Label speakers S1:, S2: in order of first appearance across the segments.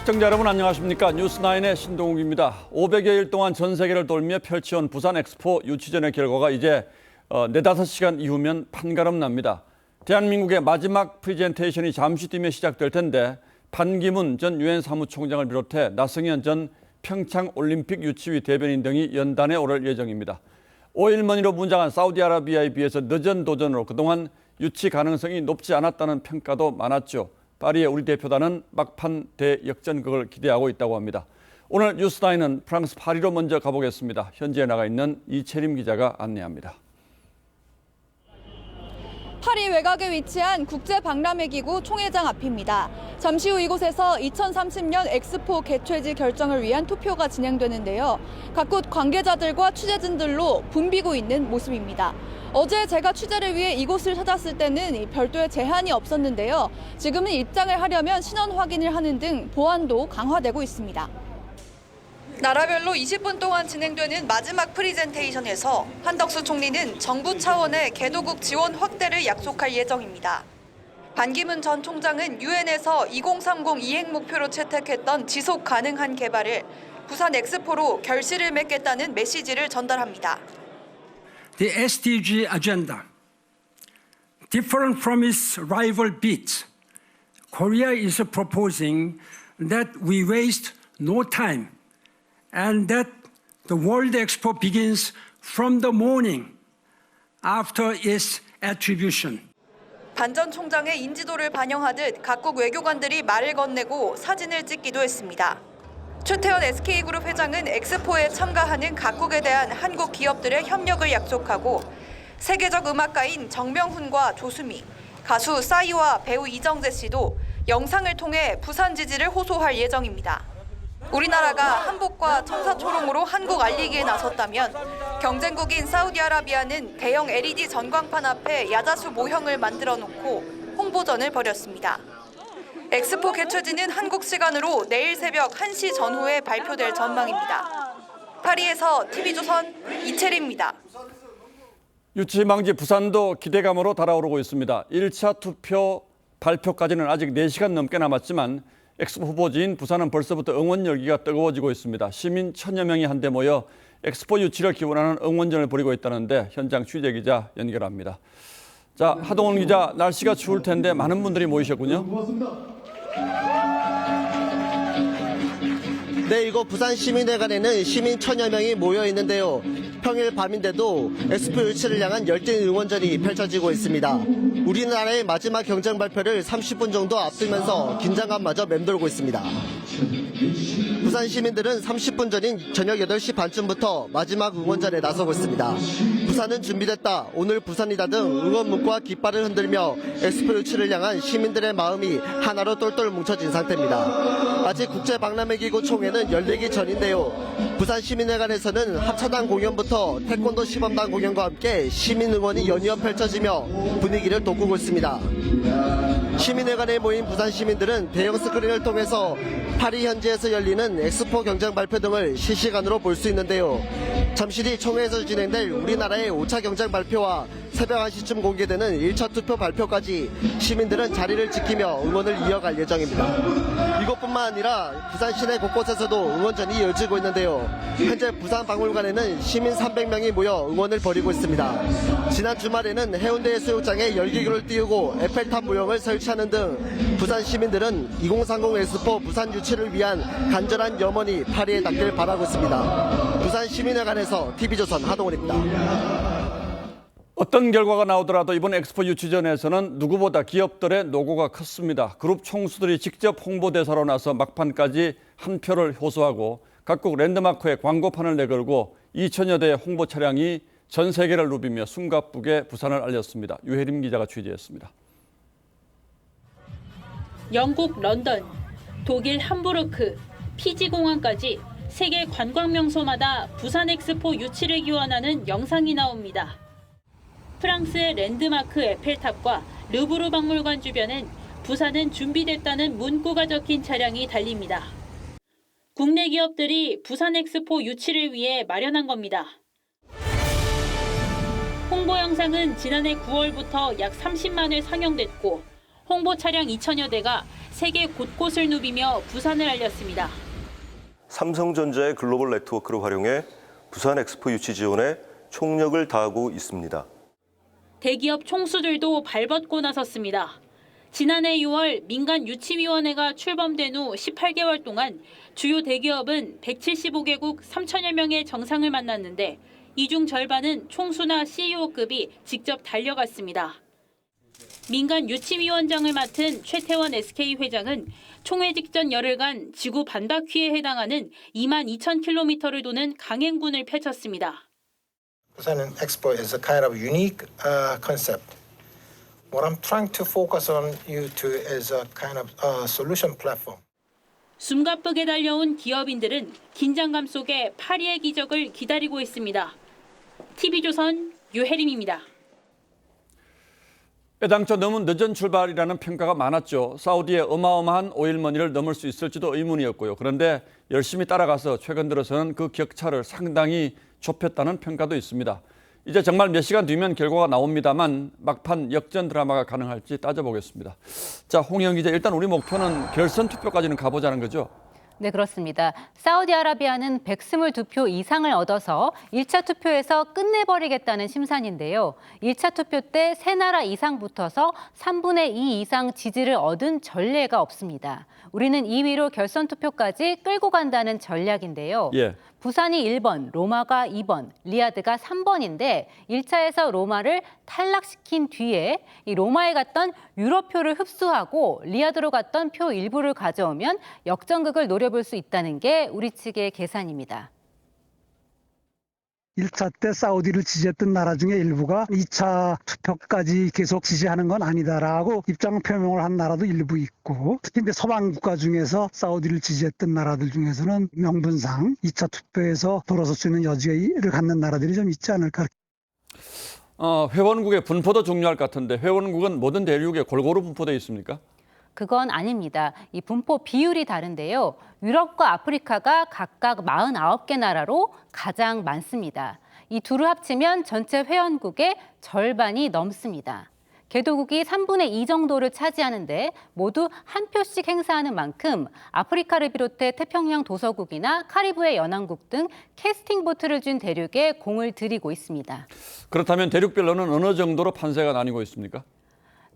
S1: 시청자 여러분 안녕하십니까. 뉴스9의 신동욱입니다. 500여일 동안 전 세계를 돌며 펼쳐온 부산 엑스포 유치전의 결과가 이제 4-5시간 이후면 판가름 납니다. 대한민국의 마지막 프리젠테이션이 잠시 뒤면 시작될 텐데 반기문 전 유엔 사무총장을 비롯해 나승현 전 평창올림픽 유치위 대변인 등이 연단에 오를 예정입니다. 5일 만이로 분장한 사우디아라비아에 비해서 늦은 도전으로 그동안 유치 가능성이 높지 않았다는 평가도 많았죠. 파리의 우리 대표단은 막판 대역전극을 기대하고 있다고 합니다. 오늘 뉴스9는 프랑스 파리로 먼저 가보겠습니다. 현지에 나가 있는 이채림 기자가 안내합니다.
S2: 파리 외곽에 위치한 국제박람회기구 총회장 앞입니다. 잠시 후 이곳에서 2030년 엑스포 개최지 결정을 위한 투표가 진행되는데요. 각국 관계자들과 취재진들로 붐비고 있는 모습입니다. 어제 제가 취재를 위해 이곳을 찾았을 때는 별도의 제한이 없었는데요. 지금은 입장을 하려면 신원 확인을 하는 등 보안도 강화되고 있습니다. 나라별로 20분 동안 진행되는 마지막 프리젠테이션에서 한덕수 총리는 정부 차원의 개도국 지원 확대를 약속할 예정입니다. 반기문 전 총장은 유엔에서 2030 이행 목표로 채택했던 지속 가능한 개발을 부산 엑스포로 결실을 맺겠다는 메시지를 전달합니다.
S3: The SDG agenda, different from its rival BEAT, Korea is proposing that we waste no time and that the World Expo begins from the morning after its attribution.
S2: 반 전 총장의 인지도를 반영하듯 각국 외교관들이 말을 건네고 사진을 찍기도 했습니다. 최태원 SK그룹 회장은 엑스포에 참가하는 각국에 대한 한국 기업들의 협력을 약속하고 세계적 음악가인 정명훈과 조수미, 가수 싸이와 배우 이정재 씨도 영상을 통해 부산 지지를 호소할 예정입니다. 우리나라가 한복과 천사초롱으로 한국 알리기에 나섰다면 경쟁국인 사우디아라비아는 대형 LED 전광판 앞에 야자수 모형을 만들어 놓고 홍보전을 벌였습니다. 엑스포 개최지는 한국 시간으로 내일 새벽 1시 전후에 발표될 전망입니다. 파리에서 TV조선 이채리입니다.
S1: 유치망지 부산도 기대감으로 달아오르고 있습니다. 1차 투표 발표까지는 아직 4시간 넘게 남았지만 엑스포 후보지인 부산은 벌써부터 응원 열기가 뜨거워지고 있습니다. 시민 1000여 명이 한데 모여 엑스포 유치를 기원하는 응원전을 벌이고 있다는데 현장 취재기자 연결합니다. 자, 하동원 기자, 날씨가 추울 텐데 많은 분들이 모이셨군요.
S4: 네, 이곳 부산시민회관에는 시민 1000여 명이 모여 있는데요. 평일 밤인데도 엑스포 유치를 향한 열띤 응원전이 펼쳐지고 있습니다. 우리나라의 마지막 경쟁 발표를 30분 정도 앞두면서 긴장감마저 맴돌고 있습니다. 부산 시민들은 30분 전인 저녁 8시 반쯤부터 마지막 응원전에 나서고 있습니다. 부산은 준비됐다, 오늘 부산이다 등 응원 문구와 깃발을 흔들며 엑스포 유치를 향한 시민들의 마음이 하나로 똘똘 뭉쳐진 상태입니다. 아직 국제박람회기구 총회는 열리기 전인데요. 부산시민회관에서는 합차단 공연부터 태권도 시범단 공연과 함께 시민 응원이 연이어 펼쳐지며 분위기를 돋구고 있습니다. 시민회관에 모인 부산 시민들은 대형 스크린을 통해서 파리 현지에서 열리는 엑스포 경쟁 발표 등을 실시간으로 볼 수 있는데요. 잠시 뒤 총회에서 진행될 우리나라의 5차 경쟁 발표와 새벽 1시쯤 공개되는 1차 투표 발표까지 시민들은 자리를 지키며 응원을 이어갈 예정입니다. 이것뿐만 아니라 부산 시내 곳곳에서도 응원전이 이어지고 있는데요. 현재 부산박물관에는 시민 300명이 모여 응원을 벌이고 있습니다. 지난 주말에는 해운대 해수욕장에 열기구를 띄우고 에펠탑 모형을 설치하는 등 부산 시민들은 2030 엑스포 부산 유치를 위한 간절한 염원이 파리에 닿길 바라고 있습니다. 부산 시민회관에서 TV조선 하동훈입니다.
S1: 어떤 결과가 나오더라도 이번 엑스포 유치전에서는 누구보다 기업들의 노고가 컸습니다. 그룹 총수들이 직접 홍보대사로 나서 막판까지 한 표를 호소하고 각국 랜드마크에 광고판을 내걸고 2000여 대의 홍보 차량이 전 세계를 누비며 숨가쁘게 부산을 알렸습니다. 유혜림 기자가 취재했습니다.
S5: 영국 런던, 독일 함부르크, 피지공항까지 세계 관광 명소마다 부산 엑스포 유치를 기원하는 영상이 나옵니다. 프랑스의 랜드마크 에펠탑과 르브르 박물관 주변엔 부산은 준비됐다는 문구가 적힌 차량이 달립니다. 국내 기업들이 부산 엑스포 유치를 위해 마련한 겁니다. 홍보 영상은 지난해 9월부터 약 30만 회 상영됐고 홍보 차량 2천여 대가 세계 곳곳을 누비며 부산을 알렸습니다.
S6: 삼성전자의 글로벌 네트워크를 활용해 부산 엑스포 유치 지원에 총력을 다하고 있습니다.
S5: 대기업 총수들도 발벗고 나섰습니다. 지난해 6월 민간 유치위원회가 출범된 후 18개월 동안 주요 대기업은 175개국 3천여 명의 정상을 만났는데 이 중 절반은 총수나 CEO급이 직접 달려갔습니다. 민간 유치위원장을 맡은 최태원 SK 회장은 총회 직전 열흘간 지구 반바퀴에 해당하는 22,000km를 도는 강행군을 펼쳤습니다.
S7: Busan Expo is a kind of unique concept. What I'm trying to focus on you to is a kind of solution platform.
S5: 숨가쁘게 달려온 기업인들은 긴장감 속에 파리의 기적을 기다리고 있습니다. TV조선 유혜림입니다.
S1: 애당초 너무 늦은 출발이라는 평가가 많았죠. 사우디의 어마어마한 오일머니를 넘을 수 있을지도 의문이었고요. 그런데 열심히 따라가서 최근 들어서는 그 격차를 상당히 좁혔다는 평가도 있습니다. 이제 정말 몇 시간 뒤면 결과가 나옵니다만 막판 역전 드라마가 가능할지 따져보겠습니다. 자, 홍영 기자, 일단 우리 목표는 결선 투표까지는 가보자는 거죠?
S8: 네, 그렇습니다. 사우디아라비아는 122표 이상을 얻어서 1차 투표에서 끝내버리겠다는 심산인데요. 1차 투표 때 3나라 이상 붙어서 3분의 2 이상 지지를 얻은 전례가 없습니다. 우리는 2위로 결선 투표까지 끌고 간다는 전략인데요.
S1: 예.
S8: 부산이 1번, 로마가 2번, 리야드가 3번인데 1차에서 로마를 탈락시킨 뒤에 이 로마에 갔던 유럽표를 흡수하고 리야드로 갔던 표 일부를 가져오면 역전극을 노려볼 수 있다는 게 우리 측의 계산입니다.
S9: 1차 때 사우디를 지지했던 나라 중에 일부가 2차 투표까지 계속 지지하는 건 아니다라고 입장 표명을 한 나라도 일부 있고, 특히 이제 서방 국가 중에서 사우디를 지지했던 나라들 중에서는 명분상 2차 투표에서 돌아설 수 있는 여지를 갖는 나라들이 좀 있지 않을까.
S1: 회원국의 분포도 중요할 것 같은데 회원국은 모든 대륙에 골고루 분포되어 있습니까?
S8: 그건 아닙니다. 이 분포 비율이 다른데요. 유럽과 아프리카가 각각 49개 나라로 가장 많습니다. 이 둘을 합치면 전체 회원국의 절반이 넘습니다. 개도국이 3분의 2 정도를 차지하는데 모두 한 표씩 행사하는 만큼 아프리카를 비롯해 태평양 도서국이나 카리브해 연안국 등 캐스팅 보트를 준 대륙에 공을 들이고 있습니다.
S1: 그렇다면 대륙별로는 어느 정도로 판세가 나뉘고 있습니까?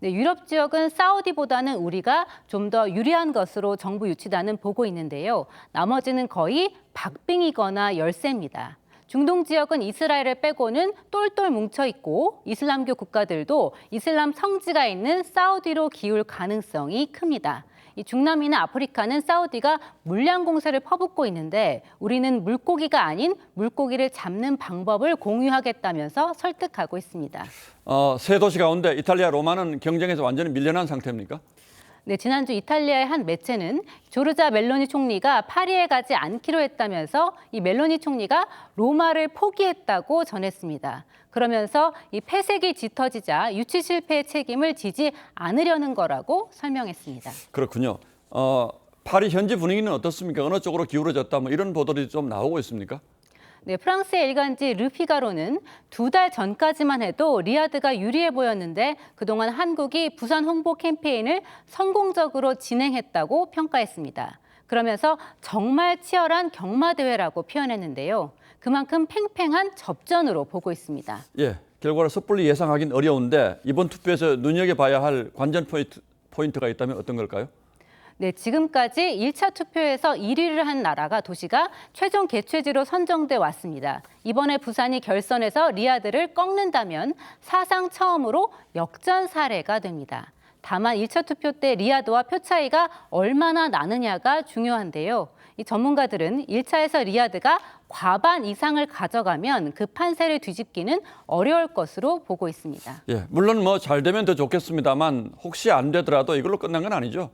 S8: 네, 유럽 지역은 사우디보다는 우리가 좀 더 유리한 것으로 정부 유치단은 보고 있는데요. 나머지는 거의 박빙이거나 열세입니다. 중동 지역은 이스라엘을 빼고는 똘똘 뭉쳐 있고 이슬람교 국가들도 이슬람 성지가 있는 사우디로 기울 가능성이 큽니다. 이 중남미나 아프리카는 사우디가 물량 공세를 퍼붓고 있는데 우리는 물고기가 아닌 물고기를 잡는 방법을 공유하겠다면서 설득하고 있습니다.
S1: 세 도시 가운데 이탈리아 로마는 경쟁에서 완전히 밀려난 상태입니까?
S8: 네, 지난주 이탈리아의 한 매체는 조르자 멜로니 총리가 파리에 가지 않기로 했다면서 이 멜로니 총리가 로마를 포기했다고 전했습니다. 그러면서 이 폐색이 짙어지자 유치 실패의 책임을 지지 않으려는 거라고 설명했습니다.
S1: 그렇군요. 파리 현지 분위기는 어떻습니까? 어느 쪽으로 기울어졌다 뭐 이런 보도들이 좀 나오고 있습니까?
S8: 네, 프랑스의 일간지 르피가로는 2달 전까지만 해도 리야드가 유리해 보였는데 그동안 한국이 부산 홍보 캠페인을 성공적으로 진행했다고 평가했습니다. 그러면서 정말 치열한 경마대회라고 표현했는데요. 그만큼 팽팽한 접전으로 보고 있습니다.
S1: 예, 결과를 섣불리 예상하기는 어려운데 이번 투표에서 눈여겨봐야 할 관전 포인트가 있다면 어떤 걸까요?
S8: 네, 지금까지 1차 투표에서 1위를 한 나라가 도시가 최종 개최지로 선정돼 왔습니다. 이번에 부산이 결선에서 리야드를 꺾는다면 사상 처음으로 역전 사례가 됩니다. 다만 1차 투표 때 리야드와 표 차이가 얼마나 나느냐가 중요한데요. 이 전문가들은 1차에서 리야드가 과반 이상을 가져가면 그 판세를 뒤집기는 어려울 것으로 보고 있습니다.
S1: 예, 물론 뭐 잘 되면 더 좋겠습니다만 혹시 안 되더라도 이걸로 끝난 건 아니죠?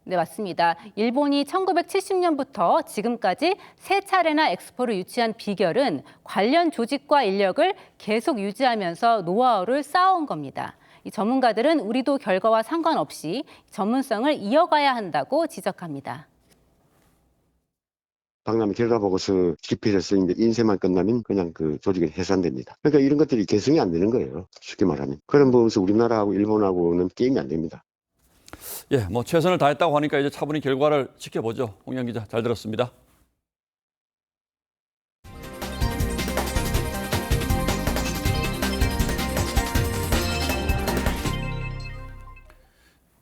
S8: 네, 맞습니다. 일본이 1970년부터 지금까지 3차례나 엑스포를 유치한 비결은 관련 조직과 인력을 계속 유지하면서 노하우를 쌓아온 겁니다. 이 전문가들은 우리도 결과와 상관없이 전문성을 이어가야 한다고 지적합니다.
S10: 박람회 결과 보고서 집필해서 이제 인쇄만 끝나면 그냥 그 조직이 해산됩니다. 그러니까 이런 것들이 개성이 안 되는 거예요. 쉽게 말하면. 그런 부분에서 우리나라하고 일본하고는 게임이 안 됩니다.
S1: 예, 뭐 최선을 다했다고 하니까 이제 차분히 결과를 지켜보죠. 홍영 기자, 잘 들었습니다.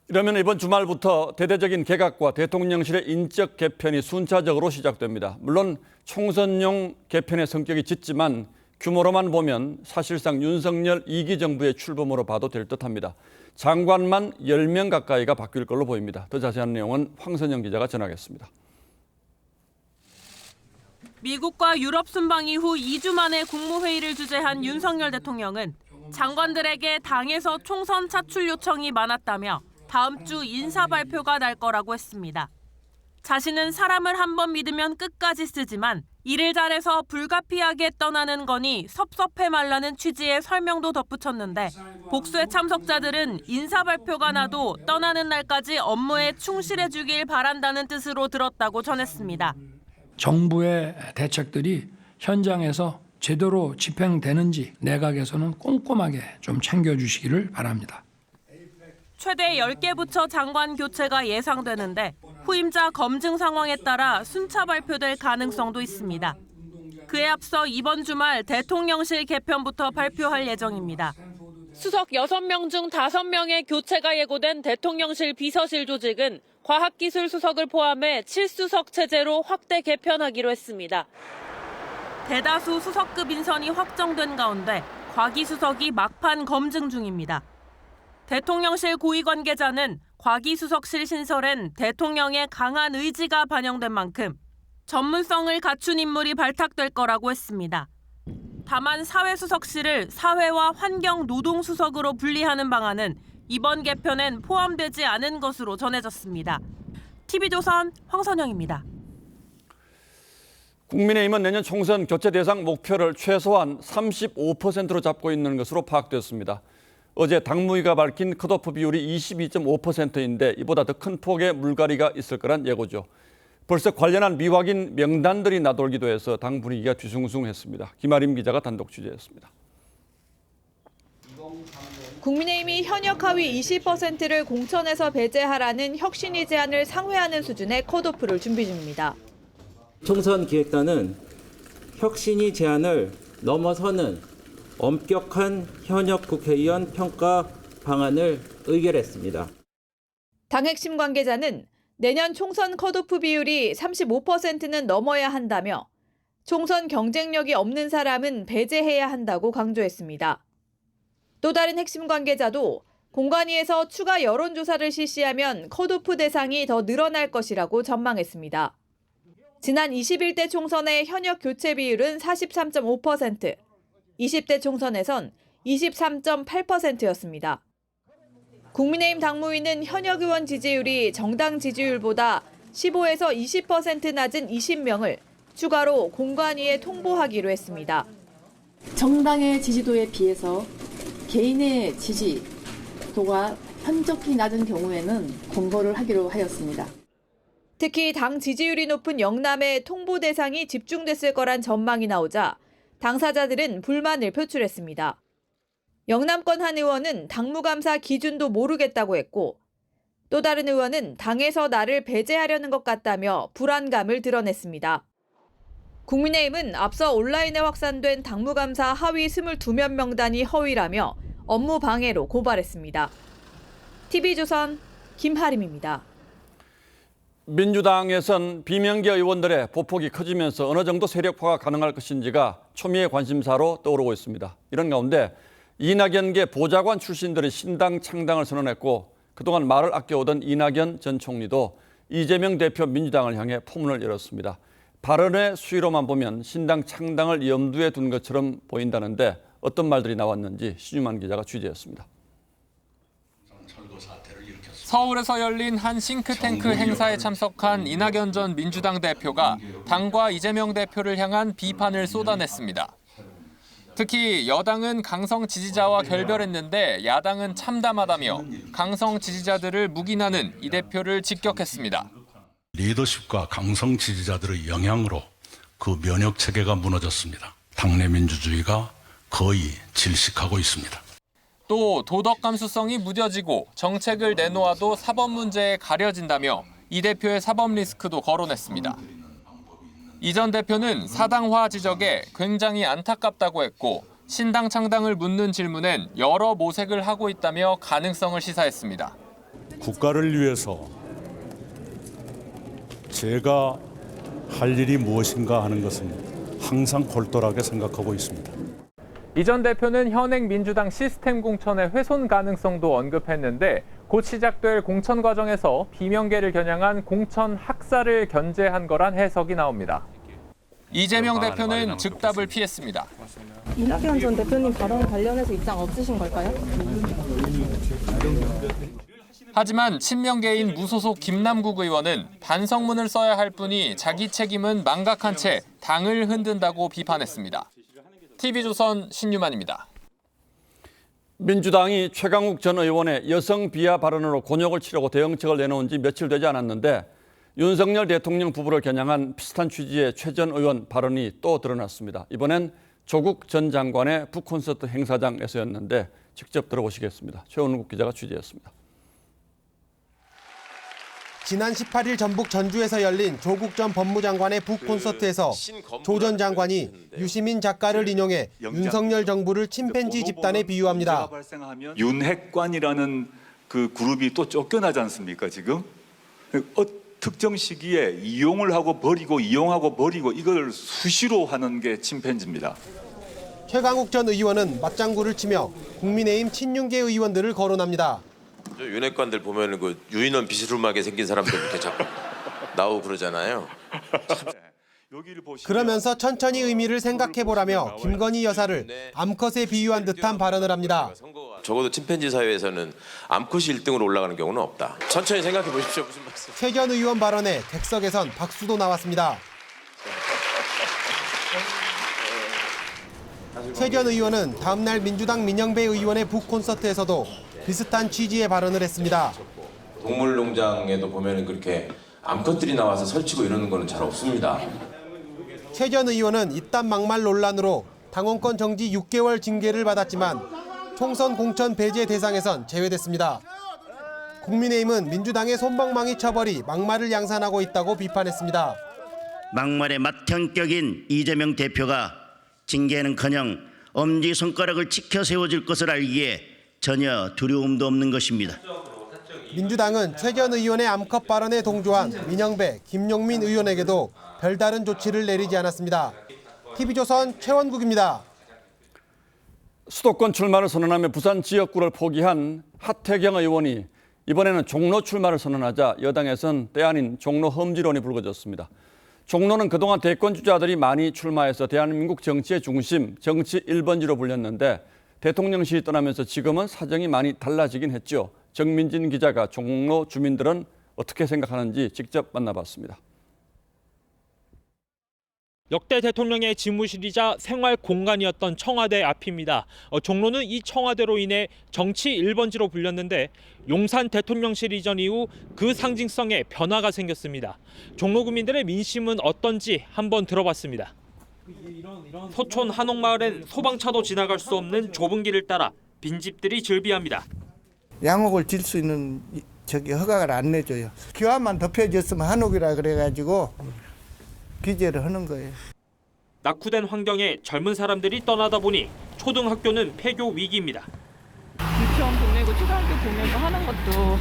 S1: 이러면 이번 주말부터 대대적인 개각과 대통령실의 인적 개편이 순차적으로 시작됩니다. 물론 총선용 개편의 성격이 짙지만 규모로만 보면 사실상 윤석열 2기 정부의 출범으로 봐도 될 듯합니다. 장관만 10명 가까이가 바뀔 걸로 보입니다. 더 자세한 내용은 황선영 기자가 전하겠습니다.
S11: 미국과 유럽 순방 이후 2주 만에 국무회의를 주재한 윤석열 대통령은 장관들에게 당에서 총선 차출 요청이 많았다며 다음 주 인사 발표가 날 거라고 했습니다. 자신은 사람을 한번 믿으면 끝까지 쓰지만 일을 잘해서 불가피하게 떠나는 거니 섭섭해 말라는 취지의 설명도 덧붙였는데 복수의 참석자들은 인사 발표가 나도 떠나는 날까지 업무에 충실해 주길 바란다는 뜻으로 들었다고 전했습니다.
S3: 정부의 대책들이 현장에서 제대로 집행되는지 내각에서는 꼼꼼하게 좀 챙겨주시기를 바랍니다.
S11: 최대 10개 부처 장관 교체가 예상되는데 후임자 검증 상황에 따라 순차 발표될 가능성도 있습니다. 그에 앞서 이번 주말 대통령실 개편부터 발표할 예정입니다. 수석 6명 중 5명의 교체가 예고된 대통령실 비서실 조직은 과학기술 수석을 포함해 7수석 체제로 확대 개편하기로 했습니다. 대다수 수석급 인선이 확정된 가운데 과기수석이 막판 검증 중입니다. 대통령실 고위 관계자는 과기수석실 신설엔 대통령의 강한 의지가 반영된 만큼 전문성을 갖춘 인물이 발탁될 거라고 했습니다. 다만 사회수석실을 사회와 환경 노동수석으로 분리하는 방안은 이번 개편엔 포함되지 않은 것으로 전해졌습니다. TV조선 황선영입니다.
S1: 국민의힘은 내년 총선 교체 대상 목표를 최소한 35%로 잡고 있는 것으로 파악됐습니다. 어제 당무위가 밝힌 컷오프 비율이 22.5%인데 이보다 더 큰 폭의 물갈이가 있을 거란 예고죠. 벌써 관련한 미확인 명단들이 나돌기도 해서 당 분위기가 뒤숭숭했습니다. 김아림 기자가 단독 취재했습니다.
S2: 국민의힘이 현역 하위 20%를 공천에서 배제하라는 혁신위 제안을 상회하는 수준의 컷오프를 준비 중입니다.
S12: 총선 기획단은 혁신위 제안을 넘어서는 엄격한 현역 국회의원 평가 방안을 의결했습니다.
S2: 당 핵심 관계자는 내년 총선 컷오프 비율이 35%는 넘어야 한다며 총선 경쟁력이 없는 사람은 배제해야 한다고 강조했습니다. 또 다른 핵심 관계자도 공관위에서 추가 여론조사를 실시하면 컷오프 대상이 더 늘어날 것이라고 전망했습니다. 지난 21대 총선의 현역 교체 비율은 43.5%, 20대 총선에선 23.8%였습니다. 국민의힘 당무위는 현역 의원 지지율이 정당 지지율보다 15에서 20% 낮은 20명을 추가로 공관위에 통보하기로 했습니다.
S13: 정당의 지지도에 비해서 개인의 지지도가 현저히 낮은 경우에는 공고를 하기로 하였습니다.
S2: 특히 당 지지율이 높은 영남에 통보 대상이 집중됐을 거란 전망이 나오자 당사자들은 불만을 표출했습니다. 영남권 한 의원은 당무감사 기준도 모르겠다고 했고 또 다른 의원은 당에서 나를 배제하려는 것 같다며 불안감을 드러냈습니다. 국민의힘은 앞서 온라인에 확산된 당무감사 하위 22명 명단이 허위라며 업무 방해로 고발했습니다. TV조선 김하림입니다.
S1: 민주당에선 비명계 의원들의 보폭이 커지면서 어느 정도 세력화가 가능할 것인지가 초미의 관심사로 떠오르고 있습니다. 이런 가운데 이낙연계 보좌관 출신들이 신당 창당을 선언했고 그동안 말을 아껴오던 이낙연 전 총리도 이재명 대표 민주당을 향해 포문을 열었습니다. 발언의 수위로만 보면 신당 창당을 염두에 둔 것처럼 보인다는데 어떤 말들이 나왔는지 신유만 기자가 취재했습니다.
S14: 서울에서 열린 한 싱크탱크 행사에 참석한 이낙연 전 민주당 대표가 당과 이재명 대표를 향한 비판을 쏟아냈습니다. 특히 여당은 강성 지지자와 결별했는데 야당은 참담하다며 강성 지지자들을 묵인하는 이 대표를 직격했습니다.
S15: 리더십과 강성 지지자들의 영향으로 그 면역 체계가 무너졌습니다. 당내 민주주의가 거의 질식하고 있습니다.
S14: 또 도덕 감수성이 무뎌지고 정책을 내놓아도 사법 문제에 가려진다며 이 대표의 사법 리스크도 거론했습니다. 이 전 대표는 사당화 지적에 굉장히 안타깝다고 했고 신당 창당을 묻는 질문엔 여러 모색을 하고 있다며 가능성을 시사했습니다.
S16: 국가를 위해서 제가 할 일이 무엇인가 하는 것은 항상 골똘하게 생각하고 있습니다.
S14: 이 전 대표는 현행 민주당 시스템 공천의 훼손 가능성도 언급했는데 곧 시작될 공천 과정에서 비명계를 겨냥한 공천 학살을 견제한 거란 해석이 나옵니다. 이재명 대표는 즉답을 피했습니다.
S17: 이낙연 전 대표님 발언 관련해서 입장 없으신 걸까요?
S14: 하지만 친명계인 무소속 김남국 의원은 반성문을 써야 할 뿐이 자기 책임은 망각한 채 당을 흔든다고 비판했습니다. TV조선 신유만입니다.
S1: 민주당이 최강욱 전 의원의 여성 비하 발언으로 곤욕을 치르고 대응책을 내놓은 지 며칠 되지 않았는데 윤석열 대통령 부부를 겨냥한 비슷한 취지의 최 전 의원 발언이 또 드러났습니다. 이번엔 조국 전 장관의 북콘서트 행사장에서였는데 직접 들어보시겠습니다. 최원국 기자가 취재했습니다.
S18: 지난 18일 전북 전주에서 열린 조국 전 법무장관의 북콘서트에서 조 전 장관이 유시민 작가를 인용해 윤석열 정부를 침팬지 집단에 비유합니다.
S19: 윤핵관이라는 그 그룹이 또 쫓겨나지 않습니까 지금? 특정 시기에 이용을 하고 버리고 이용하고 버리고 이걸 수시로 하는 게 침팬지입니다.
S18: 최강욱 전 의원은 맞장구를 치며 국민의힘 친윤계 의원들을 거론합니다.
S20: 윤핵관들 보면은 그 유인원 비스름하게 생긴 사람들 이렇게 자꾸 나오고 그러잖아요.
S18: 그러면서 천천히 의미를 생각해보라며 김건희 여사를 암컷에 비유한 듯한 발언을 합니다.
S20: 적어도 침팬지 사회에서는 암컷이 1등으로 올라가는 경우는 없다. 천천히 생각해 보십시오. 무슨 말씀?
S18: 최 전 의원 발언에 객석에선 박수도 나왔습니다. 최 전 의원은 다음 날 민주당 민영배 의원의 북콘서트에서도 비슷한 취지의 발언을 했습니다.
S20: 동물농장에도 보면은 그렇게 암컷들이 나와서 설치고 이러는 거는 잘 없습니다.
S18: 최 전 의원은 이딴 막말 논란으로 당원권 정지 6개월 징계를 받았지만 총선 공천 배제 대상에선 제외됐습니다. 국민의힘은 민주당의 솜방망이 처벌이 막말을 양산하고 있다고 비판했습니다.
S21: 막말의 맏형격인 이재명 대표가 징계는커녕 엄지손가락을 치켜 세워질 것을 알기에 전혀 두려움도 없는 것입니다.
S18: 민주당은 최 전 의원의 암컷 발언에 동조한 민영배, 김용민 의원에게도 별다른 조치를 내리지 않았습니다. TV조선 최원국입니다.
S1: 수도권 출마를 선언하며 부산 지역구를 포기한 하태경 의원이 이번에는 종로 출마를 선언하자 여당에선 때 아닌 종로 험지론이 불거졌습니다. 종로는 그동안 대권 주자들이 많이 출마해서 대한민국 정치의 중심, 정치 1번지로 불렸는데 대통령실이 떠나면서 지금은 사정이 많이 달라지긴 했죠. 정민진 기자가 종로 주민들은 어떻게 생각하는지 직접 만나봤습니다.
S22: 역대 대통령의 집무실이자 생활 공간이었던 청와대 앞입니다. 종로는 이 청와대로 인해 정치 1번지로 불렸는데 용산 대통령실 이전 이후 그 상징성에 변화가 생겼습니다. 종로 구민들의 민심은 어떤지 한번 들어봤습니다. 서촌 한옥마을엔 소방차도 지나갈 수 없는 좁은 길을 따라 빈집들이 즐비합니다.
S23: 양옥을 질 수 있는 허가를 안 내줘요. 기와만 덮여졌으면 한옥이라 그래가지고 규제를 하는 거예요.
S22: 낙후된 환경에 젊은 사람들이 떠나다 보니 초등학교는 폐교 위기입니다.
S24: 유치원 보내고 초등학교 보내고 하는 것도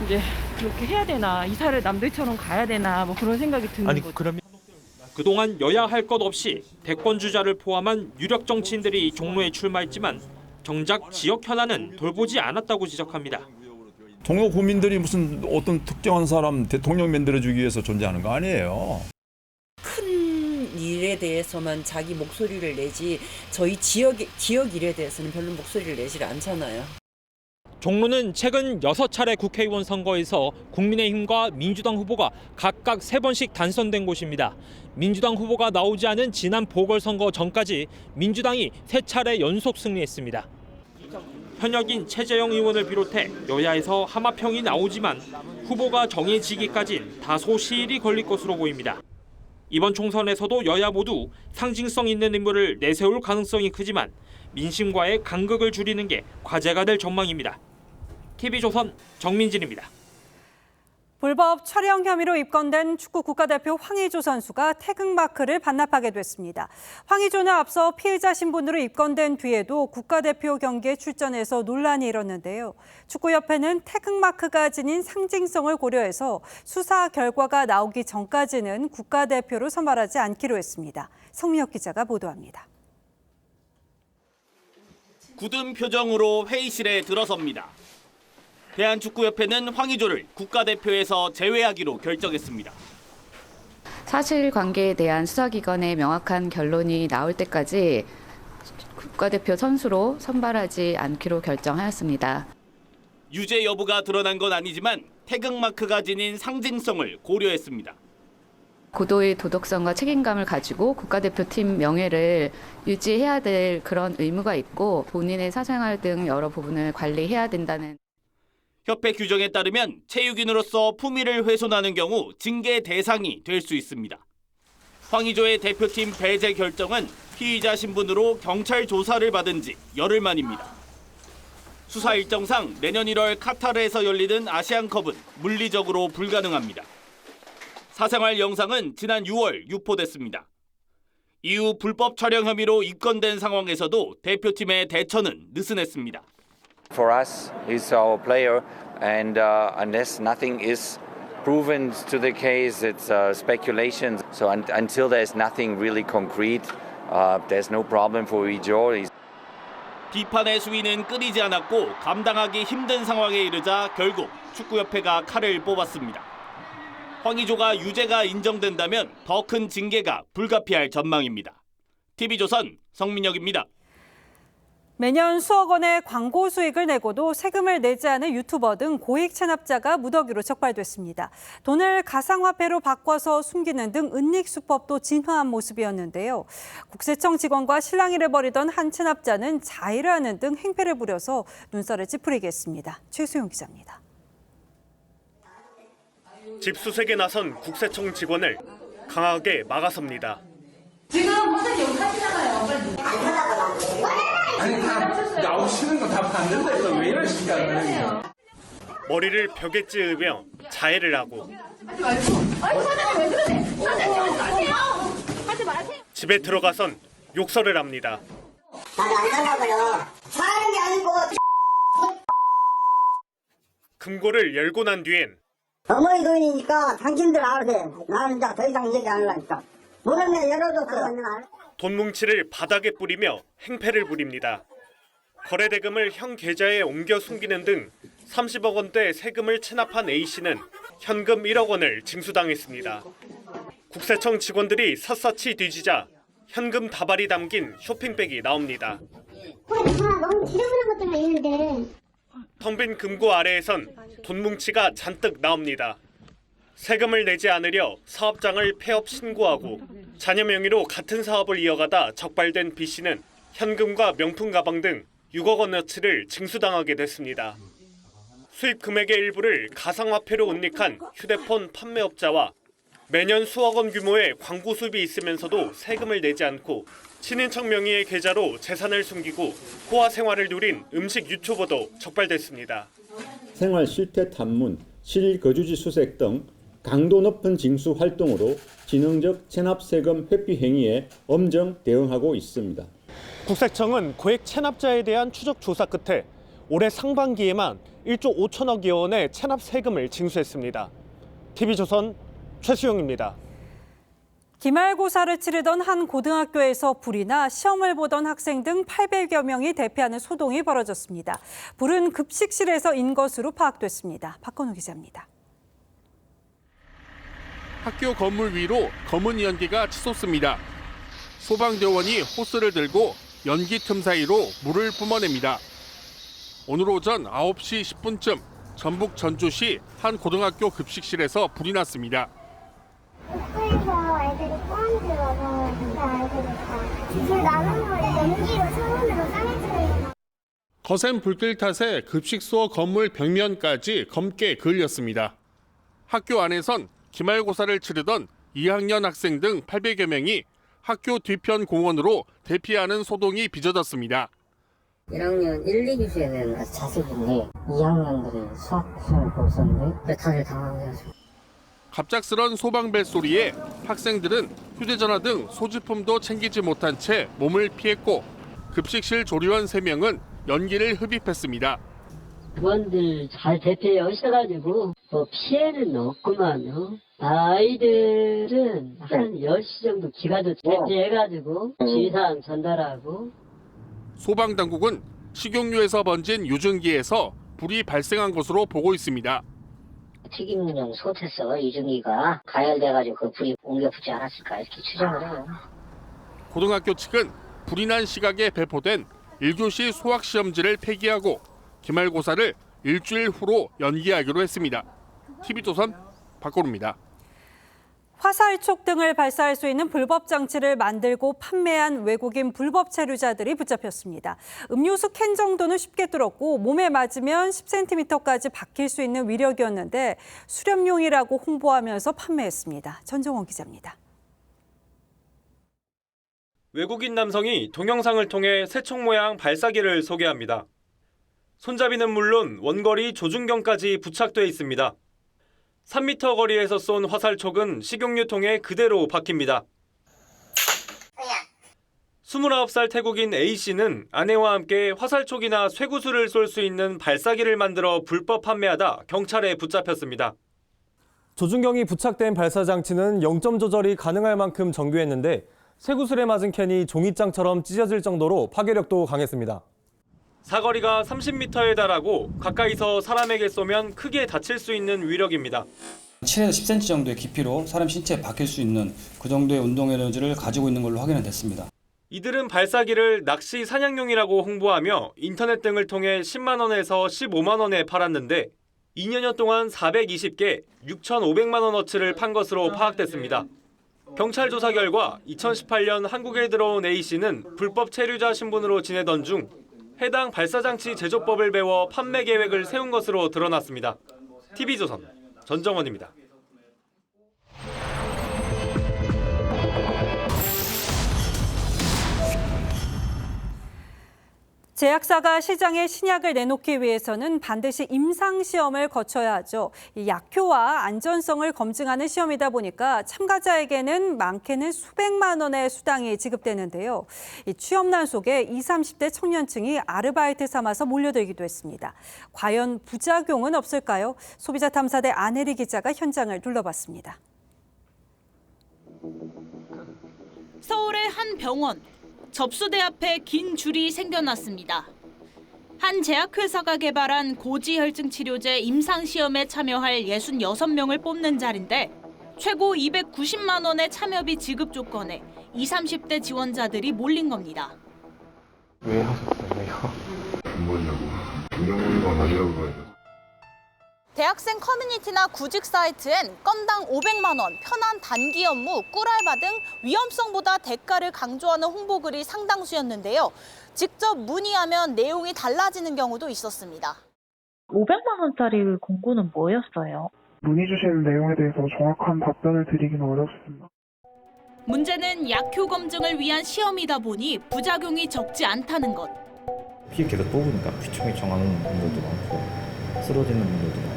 S24: 이제 그렇게 해야 되나, 이사를 남들처럼 가야 되나 뭐 그런 생각이 드는 거죠.
S22: 그러면 그동안 여야 할 것 없이 대권 주자를 포함한 유력 정치인들이 종로에 출마했지만 정작 지역 현안은 돌보지 않았다고 지적합니다.
S25: 종로 구민들이 무슨 어떤 특정한 사람 대통령 만들어주기 위해서 존재하는 거 아니에요.
S26: 큰 일에 대해서만 자기 목소리를 내지 저희 지역 일에 대해서는 별로 목소리를 내질 않잖아요.
S22: 종로는 최근 6차례 국회의원 선거에서 국민의힘과 민주당 후보가 각각 3번씩 단선된 곳입니다. 민주당 후보가 나오지 않은 지난 보궐선거 전까지 민주당이 3차례 연속 승리했습니다. 현역인 최재형 의원을 비롯해 여야에서 하마평이 나오지만 후보가 정해지기까진 다소 시일이 걸릴 것으로 보입니다. 이번 총선에서도 여야 모두 상징성 있는 인물을 내세울 가능성이 크지만 민심과의 간극을 줄이는 게 과제가 될 전망입니다. TV조선 정민진입니다.
S4: 불법 촬영 혐의로 입건된 축구 국가대표 황의조 선수가 태극마크를 반납하게 됐습니다. 황의조는 앞서 피해자 신분으로 입건된 뒤에도 국가대표 경기에 출전해서 논란이 일었는데요. 축구협회는 태극마크가 지닌 상징성을 고려해서 수사 결과가 나오기 전까지는 국가대표로 선발하지 않기로 했습니다. 성미혁 기자가 보도합니다.
S5: 굳은 표정으로 회의실에 들어섭니다. 대한축구협회는 황의조를 국가대표에서 제외하기로 결정했습니다.
S6: 사실관계에 대한 수사기관의 명확한 결론이 나올 때까지 국가대표 선수로 선발하지 않기로 결정하였습니다.
S5: 유죄 여부가 드러난 건 아니지만 태극마크가 지닌 상징성을 고려했습니다.
S6: 고도의 도덕성과 책임감을 가지고 국가대표팀 명예를 유지해야 될 그런 의무가 있고 본인의 사생활 등 여러 부분을 관리해야 된다는
S5: 협회 규정에 따르면 체육인으로서 품위를 훼손하는 경우 징계 대상이 될 수 있습니다. 황의조의 대표팀 배제 결정은 피의자 신분으로 경찰 조사를 받은 지 열흘 만입니다. 수사 일정상 내년 1월 카타르에서 열리는 아시안컵은 물리적으로 불가능합니다. 사생활 영상은 지난 6월 유포됐습니다. 이후 불법 촬영 혐의로 입건된 상황에서도 대표팀의 대처는 느슨했습니다.
S7: For us, he's our player, and unless nothing is proven to the case, it's speculation. So until there's nothing really concrete, there's no problem for Ijo.
S5: 비판의 수위는 끊이지 않았고 감당하기 힘든 상황에 이르자 결국 축구협회가 칼을 뽑았습니다. 황의조가 유죄가 인정된다면 더 큰 징계가 불가피할 전망입니다. TV조선 성민혁입니다.
S4: 매년 수억 원의 광고 수익을 내고도 세금을 내지 않은 유튜버 등 고액 체납자가 무더기로 적발됐습니다. 돈을 가상화폐로 바꿔서 숨기는 등 은닉 수법도 진화한 모습이었는데요. 국세청 직원과 실랑이를 벌이던 한 체납자는 자해를 하는 등 행패를 부려서 눈살을 찌푸리게 했습니다. 최수용 기자입니다.
S8: 집수색에 나선 국세청 직원을 강하게 막아섭니다.
S9: 지금 무슨 욕 하시잖아요.
S8: 아니 다 나오시는 거 다 봤는데 왜 이러시니까. 머리를 벽에 찌으며 자해를 하고
S9: 하지 말고. 아이고 사장님 왜 그러세요? 사장님 마세요. 하지 마세요.
S8: 집에 들어가선 욕설을 합니다.
S9: 나도 안 살라고요. 사는 게 아니고.
S8: 금고를 열고 난 뒤엔
S9: 어머니 돈이니까 당신들 알아서 해. 나는 이제 더 이상 얘기 안 하려니까. 모르면 열어줬어.
S8: 돈 뭉치를 바닥에 뿌리며 행패를 부립니다. 거래 대금을 형 계좌에 옮겨 숨기는 등 30억 원대 세금을 체납한 A씨는 현금 1억 원을 징수당했습니다. 국세청 직원들이 샅샅이 뒤지자 현금 다발이 담긴 쇼핑백이 나옵니다.
S9: 너무 지저분한 것들만 있는데.
S8: 텅 빈 금고 아래에선 돈 뭉치가 잔뜩 나옵니다. 세금을 내지 않으려 사업장을 폐업 신고하고 자녀 명의로 같은 사업을 이어가다 적발된 B씨는 현금과 명품 가방 등 6억 원어치를 징수당하게 됐습니다. 수입 금액의 일부를 가상화폐로 은닉한 휴대폰 판매업자와 매년 수억 원 규모의 광고 수입이 있으면서도 세금을 내지 않고 친인척 명의의 계좌로 재산을 숨기고 호화 생활을 누린 음식 유튜버도 적발됐습니다.
S27: 생활 실태 탐문, 실거주지 수색 등 강도 높은 징수 활동으로 지능적 체납 세금 회피 행위에 엄정 대응하고 있습니다.
S8: 국세청은 고액 체납자에 대한 추적 조사 끝에 올해 상반기에만 1조 5천억여 원의 체납 세금을 징수했습니다. TV조선 최수영입니다.
S4: 기말고사를 치르던 한 고등학교에서 불이 나 시험을 보던 학생 등 800여 명이 대피하는 소동이 벌어졌습니다. 불은 급식실에서인 것으로 파악됐습니다. 박건우 기자입니다.
S28: 학교 건물 위로 검은 연기가 치솟습니다. 소방대원이 호스를 들고 연기 틈 사이로 물을 뿜어냅니다. 오늘 오전 9시 10분쯤 전북 전주시 한 고등학교 급식실에서 불이 났습니다.
S9: 학교에서 애들이 포함들어서 애들이 다 불 나는 걸 연기로 창문으로 싸매주는.
S28: 거센 불길 탓에 급식소 건물 벽면까지 검게 그을렸습니다. 학교 안에선 기말고사를 치르던 2학년 학생 등 800여 명이 학교 뒤편 공원으로 대피하는 소동이 빚어졌습니다.
S9: 1학년 1, 2기수에는 아주 자습인데 2학년들이 수학 시험을 보고 있었는데 다들 당황해가지고.
S28: 갑작스런 소방 벨소리에 학생들은 휴대전화 등 소지품도 챙기지 못한 채 몸을 피했고 급식실 조리원 3명은 연기를 흡입했습니다.
S2: 부원들 잘 대피하셔가지고 뭐 피해는 없구만요. 아이들은 한 10시 정도 기가도 대피해가지고 지휘사항 전달하고.
S28: 소방당국은 식용유에서 번진 유증기에서 불이 발생한 것으로 보고 있습니다.
S9: 튀김용 소태서 유증기가 가열돼가지고 그 불이 옮겨 붙지 않았을까 이렇게 추정을 해요.
S28: 고등학교 측은 불이 난 시각에 배포된 1교시 수학시험지를 폐기하고 기말고사를 일주일 후로 연기하기로 했습니다. TV조선 박고루입니다.
S4: 화살촉 등을 발사할 수 있는 불법 장치를 만들고 판매한 외국인 불법 체류자들이 붙잡혔습니다. 음료수 캔 정도는 쉽게 뚫었고 몸에 맞으면 10cm까지 박힐 수 있는 위력이었는데 수렵용이라고 홍보하면서 판매했습니다. 전정원 기자입니다.
S3: 외국인 남성이 동영상을 통해 새총 모양 발사기를 소개합니다. 손잡이는 물론 원거리 조준경까지 부착돼 있습니다. 3m 거리에서 쏜 화살촉은 식용유통에 그대로 박힙니다. 29살 태국인 A씨는 아내와 함께 화살촉이나 쇠구슬을 쏠 수 있는 발사기를 만들어 불법 판매하다 경찰에 붙잡혔습니다.
S10: 조준경이 부착된 발사장치는 0점 조절이 가능할 만큼 정교했는데 쇠구슬에 맞은 캔이 종이장처럼 찢어질 정도로 파괴력도 강했습니다.
S3: 사거리가 30m에 달하고 가까이서 사람에게 쏘면 크게 다칠 수 있는 위력입니다.
S11: 7에서 10cm 정도의 깊이로 사람 신체에 박힐 수 있는 그 정도의 운동 에너지를 가지고 있는 걸로 확인은 됐습니다.
S3: 이들은 발사기를 낚시 사냥용이라고 홍보하며 인터넷 등을 통해 10만 원에서 15만 원에 팔았는데 2년여 동안 420개 6,500만 원어치를 판 것으로 파악됐습니다. 경찰 조사 결과 2018년 한국에 들어온 A씨는 불법 체류자 신분으로 지내던 중 해당 발사장치 제조법을 배워 판매 계획을 세운 것으로 드러났습니다. TV조선 전정원입니다.
S4: 제약사가 시장에 신약을 내놓기 위해서는 반드시 임상시험을 거쳐야 하죠. 이 약효와 안전성을 검증하는 시험이다 보니까 참가자에게는 많게는 수백만 원의 수당이 지급되는데요. 이 취업난 속에 20, 30대 청년층이 아르바이트 삼아서 몰려들기도 했습니다. 과연 부작용은 없을까요? 소비자탐사대 안혜리 기자가 현장을 둘러봤습니다.
S12: 서울의 한 병원. 접수대 앞에 긴 줄이 생겨났습니다. 한 제약회사가 개발한 고지혈증 치료제 임상시험에 참여할 66명을 뽑는 자리인데 최고 290만 원의 참여비 지급 조건에 20, 30대 지원자들이 몰린 겁니다.
S13: 왜 하셨어요? 뭐냐고. 중요한 아니라고 봐요.
S12: 대학생 커뮤니티나 구직 사이트엔 건당 500만 원, 편한 단기 업무, 꿀알바 등 위험성보다 대가를 강조하는 홍보글이 상당수였는데요. 직접 문의하면 내용이 달라지는 경우도 있었습니다.
S15: 500만 원짜리 공고는 뭐였어요?
S16: 문의 주신 내용에 대해서 정확한 답변을 드리기는 어렵습니다.
S12: 문제는 약효 검증을 위한 시험이다 보니 부작용이 적지 않다는 것.
S29: 피 계속 뽑으니까 피총이 정하는 분들도 많고 쓰러지는 분들도 많고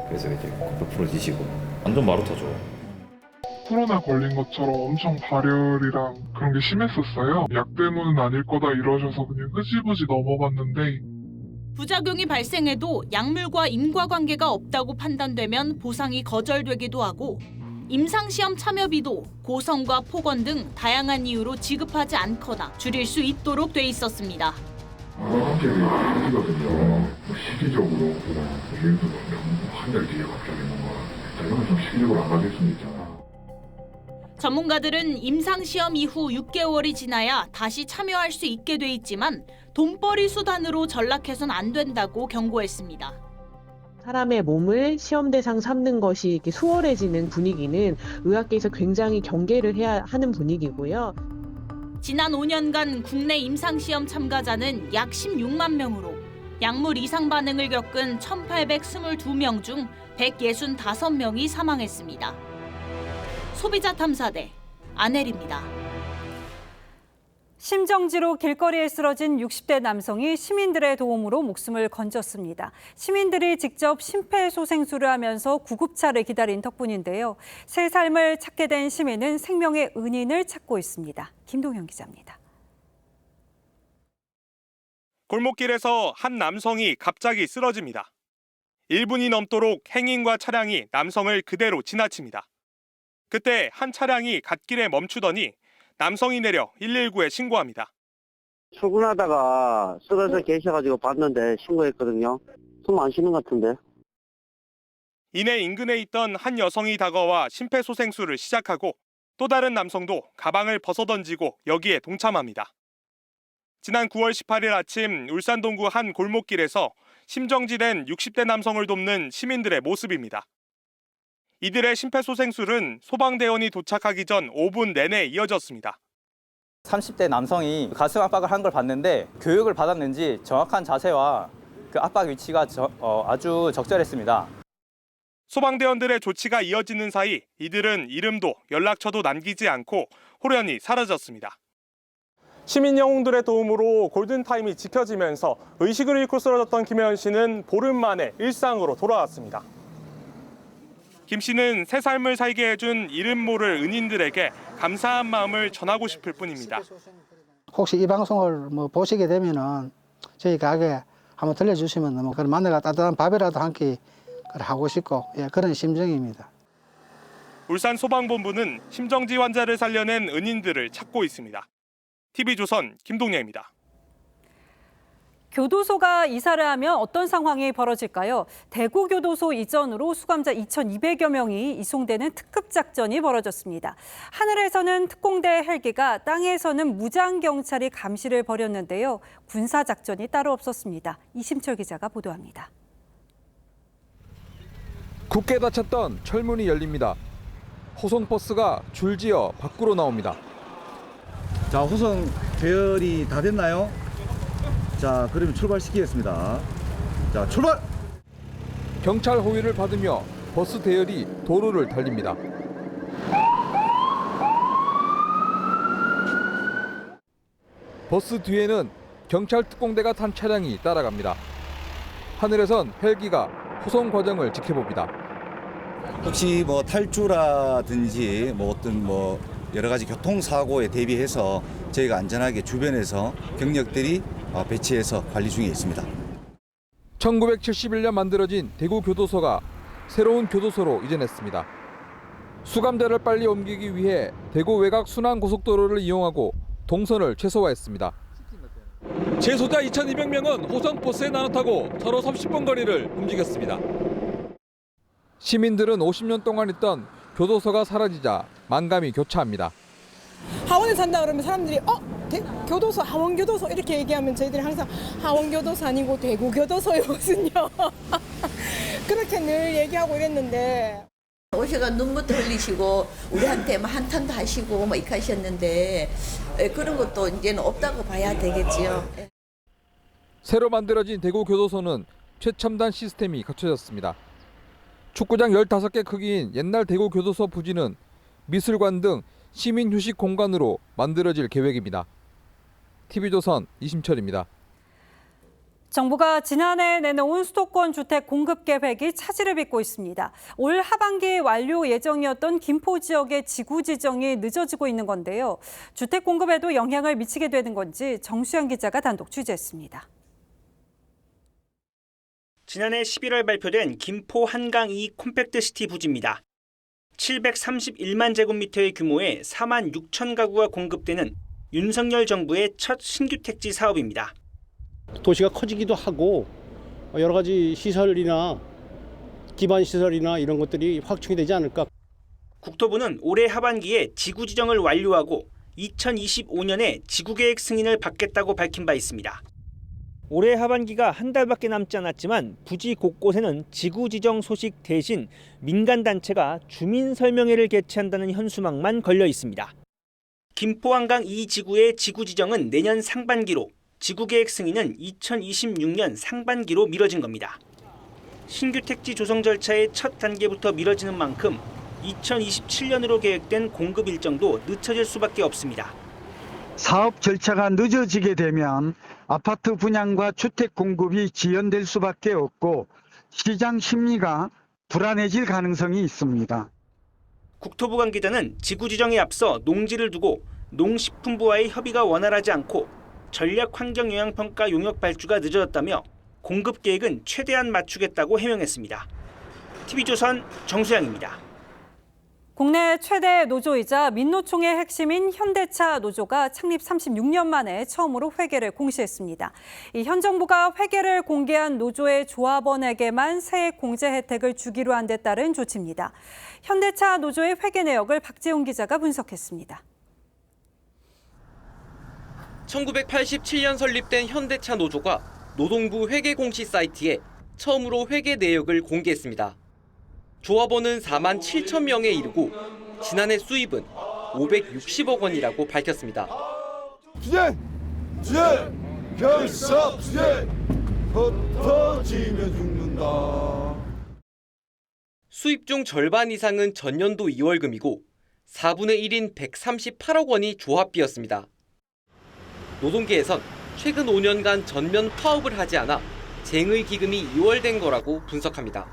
S29: 그래서 이제 급 부러지시고 완전 마루타죠.
S16: 코로나 걸린 것처럼 엄청 발열이랑 그런 게 심했었어요. 약 때문은 아닐 거다 이러셔서 그냥 흐지부지 넘어갔는데
S12: 부작용이 발생해도 약물과 인과관계가 없다고 판단되면 보상이 거절되기도 하고 임상시험 참여비도 고성과 폭언 등 다양한 이유로 지급하지 않거나 줄일 수 있도록 돼 있었습니다.
S13: 확실히 시기거든요. 시기적으로 예를 들어 한 달 뒤에 갑자기 뭔가 이건 좀 시기적으로 안 맞을 수는 있잖아.
S12: 전문가들은 임상시험 이후 6개월이 지나야 다시 참여할 수 있게 돼 있지만 돈벌이 수단으로 전락해선 안 된다고 경고했습니다.
S30: 사람의 몸을 시험 대상 삼는 것이 이렇게 수월해지는 분위기는 의학계에서 굉장히 경계를 해야 하는 분위기고요.
S12: 지난 5년간 국내 임상시험 참가자는 약 16만 명으로 약물 이상 반응을 겪은 1,822명 중 165명이 사망했습니다. 소비자탐사대 안혜리입니다.
S4: 심정지로 길거리에 쓰러진 60대 남성이 시민들의 도움으로 목숨을 건졌습니다. 시민들이 직접 심폐소생술을 하면서 구급차를 기다린 덕분인데요. 새 삶을 찾게 된 시민은 생명의 은인을 찾고 있습니다. 김동현 기자입니다.
S3: 골목길에서 한 남성이 갑자기 쓰러집니다. 1분이 넘도록 행인과 차량이 남성을 그대로 지나칩니다. 그때 한 차량이 갓길에 멈추더니 남성이 내려 119에 신고합니다.
S1: 출근하다가 쓰러져 계셔가지고 봤는데 신고했거든요. 숨 안 쉬는 것 같은데.
S3: 이내 인근에 있던 한 여성이 다가와 심폐소생술을 시작하고 또 다른 남성도 가방을 벗어던지고 여기에 동참합니다. 지난 9월 18일 아침 울산 동구 한 골목길에서 심정지된 60대 남성을 돕는 시민들의 모습입니다. 이들의 심폐소생술은 소방대원이 도착하기 전 5분 내내 이어졌습니다.
S14: 30대 남성이 가슴 압박을 한 걸 봤는데 교육을 받았는지 정확한 자세와 그 압박 위치가 아주 적절했습니다.
S3: 소방대원들의 조치가 이어지는 사이 이들은 이름도 연락처도 남기지 않고 호련히 사라졌습니다. 시민 영웅들의 도움으로 골든타임이 지켜지면서 의식을 잃고 쓰러졌던 김혜연 씨는 보름 만에 일상으로 돌아왔습니다. 김 씨는 새 삶을 살게 해준 이름 모를 은인들에게 감사한 마음을 전하고 싶을 뿐입니다.
S17: 혹시 이 방송을 보시게 되면은 저희 가게 한번 들려주시면 만나가 따뜻한 밥이라도 한 끼 하고 싶고 그런 심정입니다.
S3: 울산 소방본부는 심정지 환자를 살려낸 은인들을 찾고 있습니다. TV조선 김동래입니다.
S4: 교도소가 이사를 하면 어떤 상황이 벌어질까요? 대구교도소 이전으로 수감자 2,200여 명이 이송되는 특급 작전이 벌어졌습니다. 하늘에서는 특공대 헬기가, 땅에서는 무장경찰이 감시를 벌였는데요. 군사작전이 따로 없었습니다. 이심철 기자가 보도합니다.
S18: 굳게 닫혔던 철문이 열립니다. 호송버스가 줄지어 밖으로 나옵니다.
S19: 자, 호송 배열이 다 됐나요? 자, 그러면 출발시키겠습니다. 자, 출발!
S18: 경찰 호위를 받으며 버스 대열이 도로를 달립니다. 버스 뒤에는 경찰 특공대가 탄 차량이 따라갑니다. 하늘에선 헬기가 호송 과정을 지켜봅니다.
S19: 혹시 탈주라든지 어떤 여러 가지 교통사고에 대비해서 저희가 안전하게 주변에서 경력들이 배치해서 관리 중에 있습니다.
S18: 1971년 만들어진 대구교도소가 새로운 교도소로 이전했습니다. 수감자를 빨리 옮기기 위해 대구 외곽 순환고속도로를 이용하고 동선을 최소화했습니다. 재소자 2,200명은 호송버스에 나눠 타고 서로 30분 거리를 움직였습니다. 시민들은 50년 동안 있던 교도소가 사라지자 만감이 교차합니다.
S20: 하원에 산다 그러면 사람들이 교도소, 하원교도소 이렇게 얘기하면 저희들이 항상 하원교도소 아니고 대구교도소였거든요. 그렇게 늘 얘기하고 이랬는데.
S21: 오셔가 눈부터 흘리시고 우리한테 한탄도 하시고 이렇게 하셨는데 그런 것도 이제는 없다고 봐야 되겠지요.
S18: 새로 만들어진 대구교도소는 최첨단 시스템이 갖춰졌습니다. 축구장 15개 크기인 옛날 대구교도소 부지는 미술관 등 시민 휴식 공간으로 만들어질 계획입니다. TV조선 이심철입니다.
S4: 정부가 지난해 내놓은 수도권 주택 공급 계획이 차질을 빚고 있습니다. 올 하반기 완료 예정이었던 김포 지역의 지구 지정이 늦어지고 있는 건데요. 주택 공급에도 영향을 미치게 되는 건지 정수영 기자가 단독 취재했습니다.
S23: 지난해 11월 발표된 김포 한강 2 콤팩트시티 부지입니다. 731만 제곱미터의 규모의 4만 6천 가구가 공급되는 윤석열 정부의 첫 신규 택지 사업입니다.
S24: 도시가 커지기도 하고 여러 가지 시설이나 기반 시설이나 이런 것들이 확충이 되지 않을까.
S23: 국토부는 올해 하반기에 지구 지정을 완료하고 2025년에 지구계획 승인을 받겠다고 밝힌 바 있습니다.
S25: 올해 하반기가 한 달밖에 남지 않았지만 부지 곳곳에는 지구 지정 소식 대신 민간 단체가 주민 설명회를 개최한다는 현수막만 걸려 있습니다.
S23: 김포 한강 2지구의 지구 지정은 내년 상반기로, 지구계획 승인은 2026년 상반기로 미뤄진 겁니다. 신규 택지 조성 절차의 첫 단계부터 미뤄지는 만큼 2027년으로 계획된 공급 일정도 늦춰질 수밖에 없습니다.
S2: 사업 절차가 늦어지게 되면 아파트 분양과 주택 공급이 지연될 수밖에 없고 시장 심리가 불안해질 가능성이 있습니다.
S23: 국토부 관계자는 지구 지정에 앞서 농지를 두고 농식품부와의 협의가 원활하지 않고 전략 환경 영향 평가 용역 발주가 늦어졌다며 공급 계획은 최대한 맞추겠다고 해명했습니다. TV조선 정수양입니다.
S4: 국내 최대 노조이자 민노총의 핵심인 현대차 노조가 창립 36년 만에 처음으로 회계를 공시했습니다. 현 정부가 회계를 공개한 노조의 조합원에게만 세액 공제 혜택을 주기로 한 데 따른 조치입니다. 현대차 노조의 회계 내역을 박재훈 기자가 분석했습니다.
S3: 1987년 설립된 현대차 노조가 노동부 회계 공시 사이트에 처음으로 회계 내역을 공개했습니다. 조합원은 4만 7천 명에 이르고 지난해 수입은 560억 원이라고 밝혔습니다.
S5: 주제! 결사! 주제! 흩어지면 죽는다.
S3: 수입 중 절반 이상은 전년도 2월금이고 4분의 1인 138억 원이 조합비였습니다. 노동계에선 최근 5년간 전면 파업을 하지 않아 쟁의 기금이 2월된 거라고 분석합니다.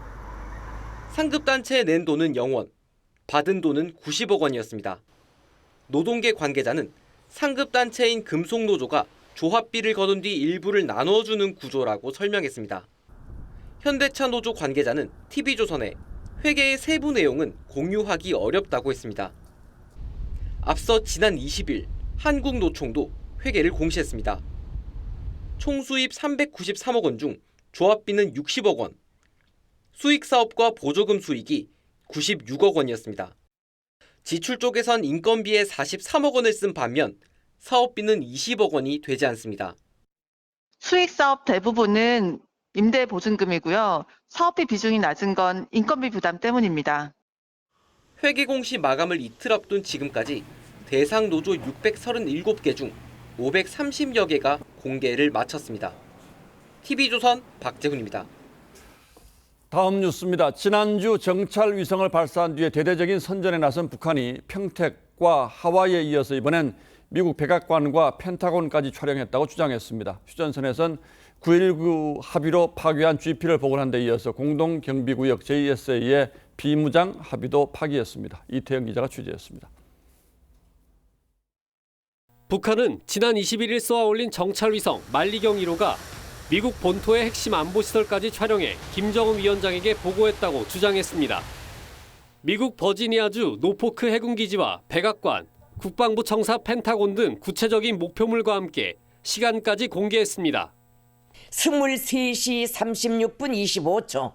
S3: 상급단체에 낸 돈은 0원, 받은 돈은 90억 원이었습니다. 노동계 관계자는 상급단체인 금속노조가 조합비를 거둔 뒤 일부를 나눠주는 구조라고 설명했습니다. 현대차 노조 관계자는 TV조선에 회계의 세부 내용은 공유하기 어렵다고 했습니다. 앞서 지난 20일 한국노총도 회계를 공시했습니다. 총 수입 393억 원 중 조합비는 60억 원, 수익 사업과 보조금 수익이 96억 원이었습니다. 지출 쪽에선 인건비에 43억 원을 쓴 반면 사업비는 20억 원이 되지 않습니다.
S6: 수익 사업 대부분은 임대 보증금이고요. 사업비 비중이 낮은 건 인건비 부담 때문입니다.
S3: 회계 공시 마감을 이틀 앞둔 지금까지 대상 노조 637개 중 530여 개가 공개를 마쳤습니다. TV조선 박재훈입니다.
S7: 다음 뉴스입니다. 지난주 정찰 위성을 발사한 뒤에 대대적인 선전에 나선 북한이 평택과 하와이에 이어서 이번엔 미국 백악관과 펜타곤까지 촬영했다고 주장했습니다. 휴전선에선 9.19 합의로 파기한 GP를 복원한 데 이어서 공동경비구역 JSA의 비무장 합의도 파기했습니다. 이태영 기자가 취재했습니다.
S8: 북한은 지난 21일 쏘아 올린 정찰 위성 만리경 1호가 미국 본토의 핵심 안보시설까지 촬영해 김정은 위원장에게 보고했다고 주장했습니다. 미국 버지니아주 노포크 해군기지와 백악관, 국방부 청사 펜타곤 등 구체적인 목표물과 함께 시간까지 공개했습니다.
S9: 23시 36분 25초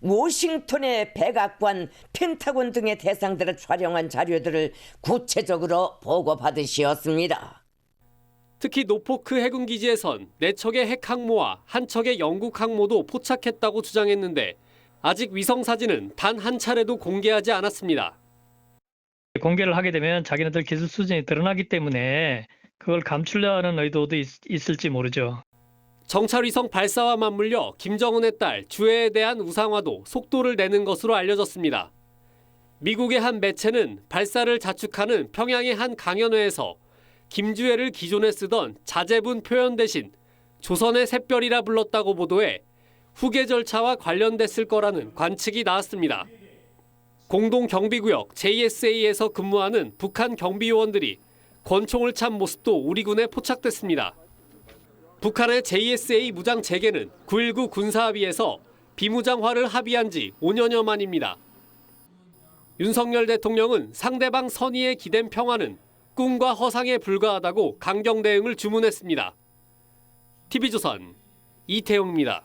S9: 워싱턴의 백악관, 펜타곤 등의 대상들을 촬영한 자료들을 구체적으로 보고받으시었습니다.
S8: 특히 노포크 해군기지에선 4척의 핵항모와 1척의 영국 항모도 포착했다고 주장했는데 아직 위성 사진은 단 한 차례도 공개하지 않았습니다.
S22: 공개를 하게 되면 자기네들 기술 수준이 드러나기 때문에 그걸 감추려는 의도도 있을지 모르죠.
S8: 정찰 위성 발사와 맞물려 김정은의 딸 주애에 대한 우상화도 속도를 내는 것으로 알려졌습니다. 미국의 한 매체는 발사를 자축하는 평양의 한 강연회에서 김주애를 기존에 쓰던 자제분 표현 대신 조선의 샛별이라 불렀다고 보도해 후계 절차와 관련됐을 거라는 관측이 나왔습니다. 공동경비구역 JSA에서 근무하는 북한 경비요원들이 권총을 찬 모습도 우리 군에 포착됐습니다. 북한의 JSA 무장 재개는 9.19 군사합의에서 비무장화를 합의한 지 5년여 만입니다. 윤석열 대통령은 상대방 선의에 기댄 평화는 꿈과 허상에 불과하다고 강경 대응을 주문했습니다. TV조선 이태용입니다.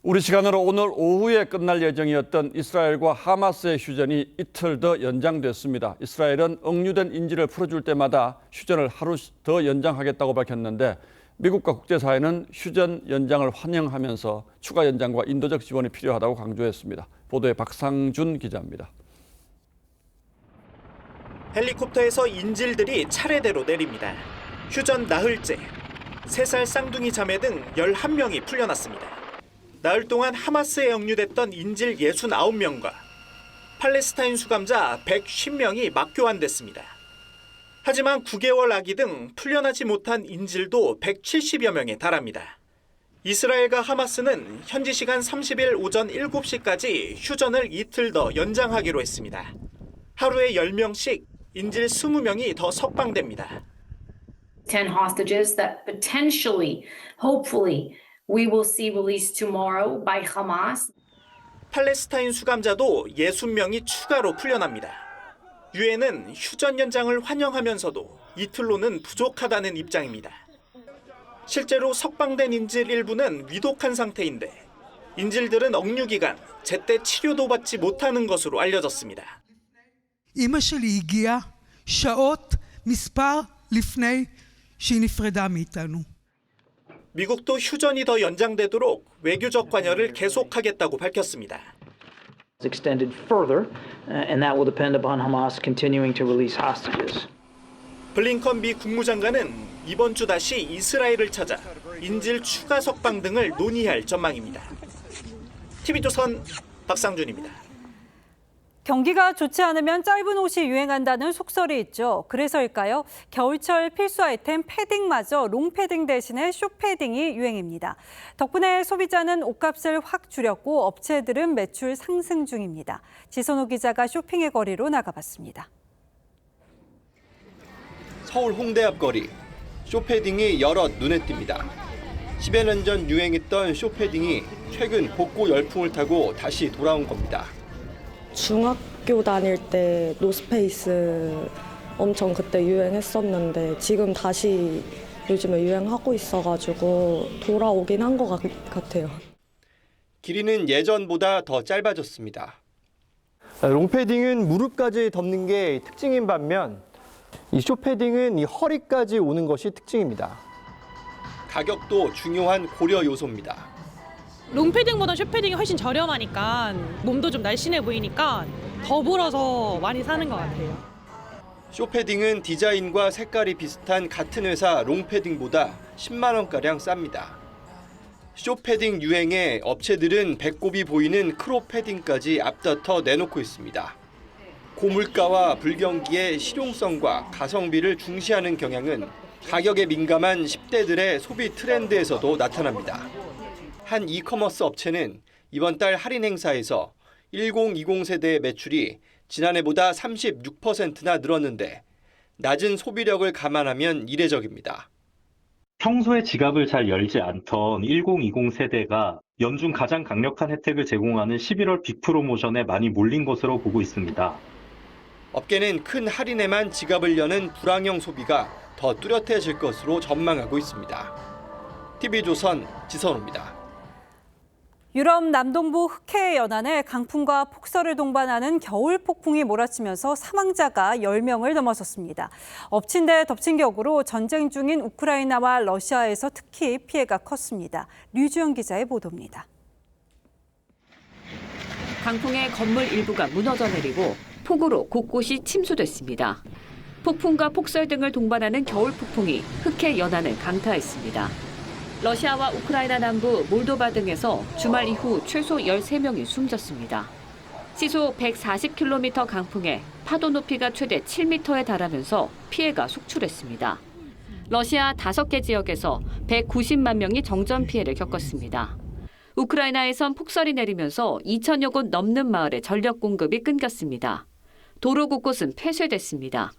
S7: 우리 시간으로 오늘 오후에 끝날 예정이었던 이스라엘과 하마스의 휴전이 이틀 더 연장됐습니다. 이스라엘은 억류된 인질을 풀어줄 때마다 휴전을 하루 더 연장하겠다고 밝혔는데 미국과 국제사회는 휴전 연장을 환영하면서 추가 연장과 인도적 지원이 필요하다고 강조했습니다. 보도에 박상준 기자입니다.
S26: 헬리콥터에서 인질들이 차례대로 내립니다. 휴전 나흘째, 3살 쌍둥이 자매 등 11명이 풀려났습니다. 나흘 동안 하마스에 억류됐던 인질 69명과 팔레스타인 수감자 150명이 맞교환됐습니다. 하지만 9개월 아기 등 풀려나지 못한 인질도 170여 명에 달합니다. 이스라엘과 하마스는 현지 시간 30일 오전 7시까지 휴전을 이틀 더 연장하기로 했습니다. 하루에 10명씩 인질 20명이 더 석방됩니다.
S10: 10 hostages that potentially, hopefully, we will see released tomorrow by Hamas.
S26: 팔레스타인 수감자도 60명이 추가로 풀려납니다. 유엔은 휴전 연장을 환영하면서도 이틀로는 부족하다는 입장입니다. 실제로 석방된 인질 일부는 위독한 상태인데 인질들은 억류 기간 제때 치료도 받지 못하는 것으로 알려졌습니다.
S11: אמא שלי הגיעה שעות מספר לפני שהיא נפרדה מאיתנו.
S26: 미국도 휴전이 더 연장되도록 외교적 관여를 계속하겠다고 밝혔습니다.
S12: extended further, and that will depend upon Hamas continuing to release hostages.
S26: 블링컨 미 국무장관은 이번 주 다시 이스라엘을 찾아 인질 추가 석방 등을 논의할 전망입니다. TV조선 박상준입니다.
S4: 경기가 좋지 않으면 짧은 옷이 유행한다는 속설이 있죠. 그래서일까요? 겨울철 필수 아이템 패딩마저 롱패딩 대신에 숏패딩이 유행입니다. 덕분에 소비자는 옷값을 확 줄였고 업체들은 매출 상승 중입니다. 지선호 기자가 쇼핑의 거리로 나가봤습니다.
S13: 서울 홍대 앞 거리, 숏패딩이 여럿 눈에 띕니다. 10여 년 전 유행했던 숏패딩이 최근 복고 열풍을 타고 다시 돌아온 겁니다.
S15: 중학교 다닐 때 노스페이스 엄청 그때 유행했었는데 지금 다시 요즘에 유행하고 있어가지고 돌아오긴 한 것 같아요.
S13: 길이는 예전보다 더 짧아졌습니다.
S16: 롱패딩은 무릎까지 덮는 게 특징인 반면 이 숏패딩은 이 허리까지 오는 것이 특징입니다.
S13: 가격도 중요한 고려 요소입니다.
S27: 롱패딩보다 숏패딩이 훨씬 저렴하니까 몸도 좀 날씬해 보이니까 더불어서 많이 사는 것 같아요.
S13: 숏패딩은 디자인과 색깔이 비슷한 같은 회사 롱패딩보다 10만 원가량 쌉니다. 숏패딩 유행에 업체들은 배꼽이 보이는 크롭패딩까지 앞다퉈 내놓고 있습니다. 고물가와 불경기의 실용성과 가성비를 중시하는 경향은 가격에 민감한 10대들의 소비 트렌드에서도 나타납니다. 한 이커머스 업체는 이번 달 할인 행사에서 1020 세대의 매출이 지난해보다 36%나 늘었는데 낮은 소비력을 감안하면 이례적입니다.
S28: 평소에 지갑을 잘 열지 않던 1020 세대가 연중 가장 강력한 혜택을 제공하는 11월 빅 프로모션에 많이 몰린 것으로 보고 있습니다.
S13: 업계는 큰 할인에만 지갑을 여는 불황형 소비가 더 뚜렷해질 것으로 전망하고 있습니다. TV조선 지선호입니다.
S4: 유럽 남동부 흑해 연안에 강풍과 폭설을 동반하는 겨울 폭풍이 몰아치면서 사망자가 10명을 넘어섰습니다. 엎친 데 덮친 격으로 전쟁 중인 우크라이나와 러시아에서 특히 피해가 컸습니다. 류주영 기자의 보도입니다.
S29: 강풍에 건물 일부가 무너져 내리고 폭우로 곳곳이 침수됐습니다. 폭풍과 폭설 등을 동반하는 겨울 폭풍이 흑해 연안을 강타했습니다. 러시아와 우크라이나 남부 몰도바 등에서 주말 이후 최소 13명이 숨졌습니다. 시속 140km 강풍에 파도 높이가 최대 7m에 달하면서 피해가 속출했습니다. 러시아 5개 지역에서 190만 명이 정전 피해를 겪었습니다. 우크라이나에선 폭설이 내리면서 2,000여 곳 넘는 마을의 전력 공급이 끊겼습니다. 도로 곳곳은 폐쇄됐습니다.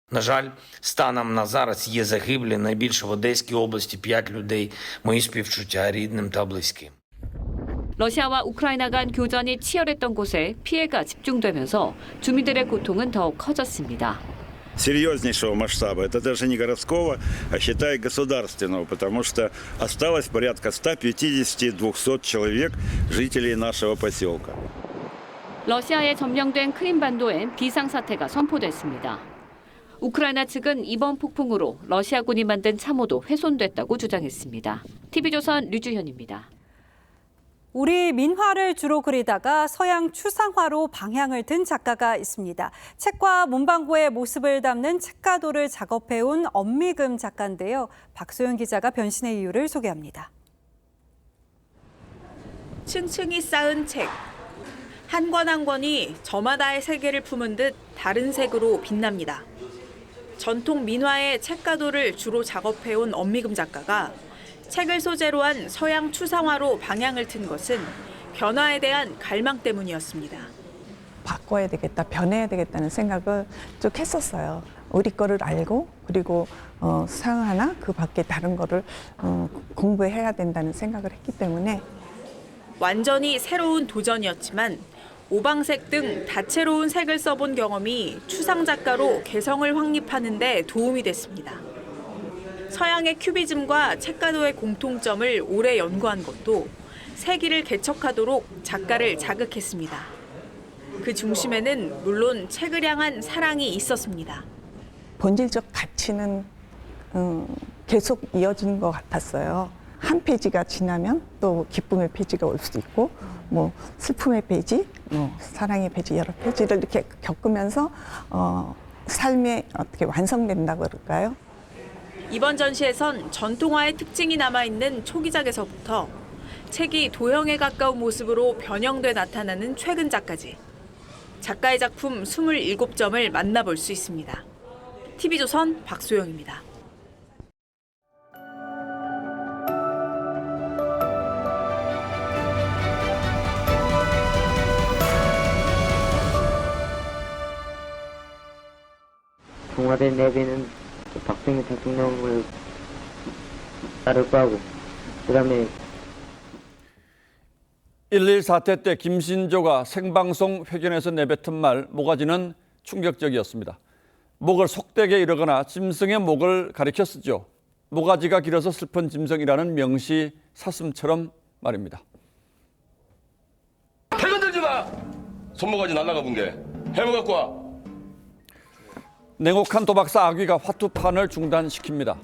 S30: На жаль, станом на зараз є загиблі, найбільше в Одеській області 5 людей. Мої співчуття рідним та близьким.
S29: 러시아와 우크라이나 간 교전이 치열했던 곳에 피해가 집중되면서 주민들의 고통은 더욱 커졌습니다.
S31: серьезнейшего масштаба. Это даже не городского, а считай государственного, потому что осталось порядка 150-200 человек, жителей нашего поселка.
S29: 러시아에 점령된 크림반도엔 비상사태가 선포됐습니다. 우크라이나 측은 이번 폭풍으로 러시아군이 만든 참호도 훼손됐다고 주장했습니다. TV조선 류주현입니다.
S4: 우리 민화를 주로 그리다가 서양 추상화로 방향을 든 작가가 있습니다. 책과 문방구의 모습을 담는 책가도를 작업해온 엄미금 작가인데요. 박소연 기자가 변신의 이유를 소개합니다.
S32: 층층이 쌓은 책.
S1: 한 권 한 권이 저마다의 세계를 품은 듯 다른 색으로 빛납니다. 전통 민화의 책가도를 주로 작업해온 엄미금 작가가 책을 소재로 한 서양 추상화로 방향을 튼 것은 변화에 대한 갈망 때문이었습니다.
S2: 바꿔야 되겠다, 변해야 되겠다는 생각을 쭉 했었어요. 우리 거를 알고 그리고 서양화나 그 밖에 다른 거를 공부해야 된다는 생각을 했기 때문에
S1: 완전히 새로운 도전이었지만 오방색 등 다채로운 색을 써본 경험이 추상 작가로 개성을 확립하는 데 도움이 됐습니다. 서양의 큐비즘과 책가도의 공통점을 오래 연구한 것도 세기를 개척하도록 작가를 자극했습니다. 그 중심에는 물론 책을 향한 사랑이 있었습니다.
S2: 본질적 가치는 계속 이어지는 것 같았어요. 한 페이지가 지나면 또 기쁨의 페이지가 올 수도 있고 뭐 슬픔의 페이지, 사랑의 페이지 여러 페이지를 이렇게 겪으면서 삶이 어떻게 완성된다고 그럴까요?
S1: 이번 전시에선 전통화의 특징이 남아있는 초기작에서부터 책이 도형에 가까운 모습으로 변형돼 나타나는 최근작까지 작가의 작품 27점을 만나볼 수 있습니다. TV조선 박소영입니다.
S14: 청와대 내비는 박정희 대통령을 따를 거하고 그다음에
S7: 1.1 사태 때 김신조가 생방송 회견에서 내뱉은 말 모가지는 충격적이었습니다. 목을 속되게 이르거나 짐승의 목을 가리켜 쓰죠. 모가지가 길어서 슬픈 짐승이라는 명시 사슴처럼 말입니다.
S17: 패건 들지 마! 손모가지 날라가 본 게 해머 갖고 와.
S7: 냉혹한 도박사 아귀가 화투판을 중단시킵니다.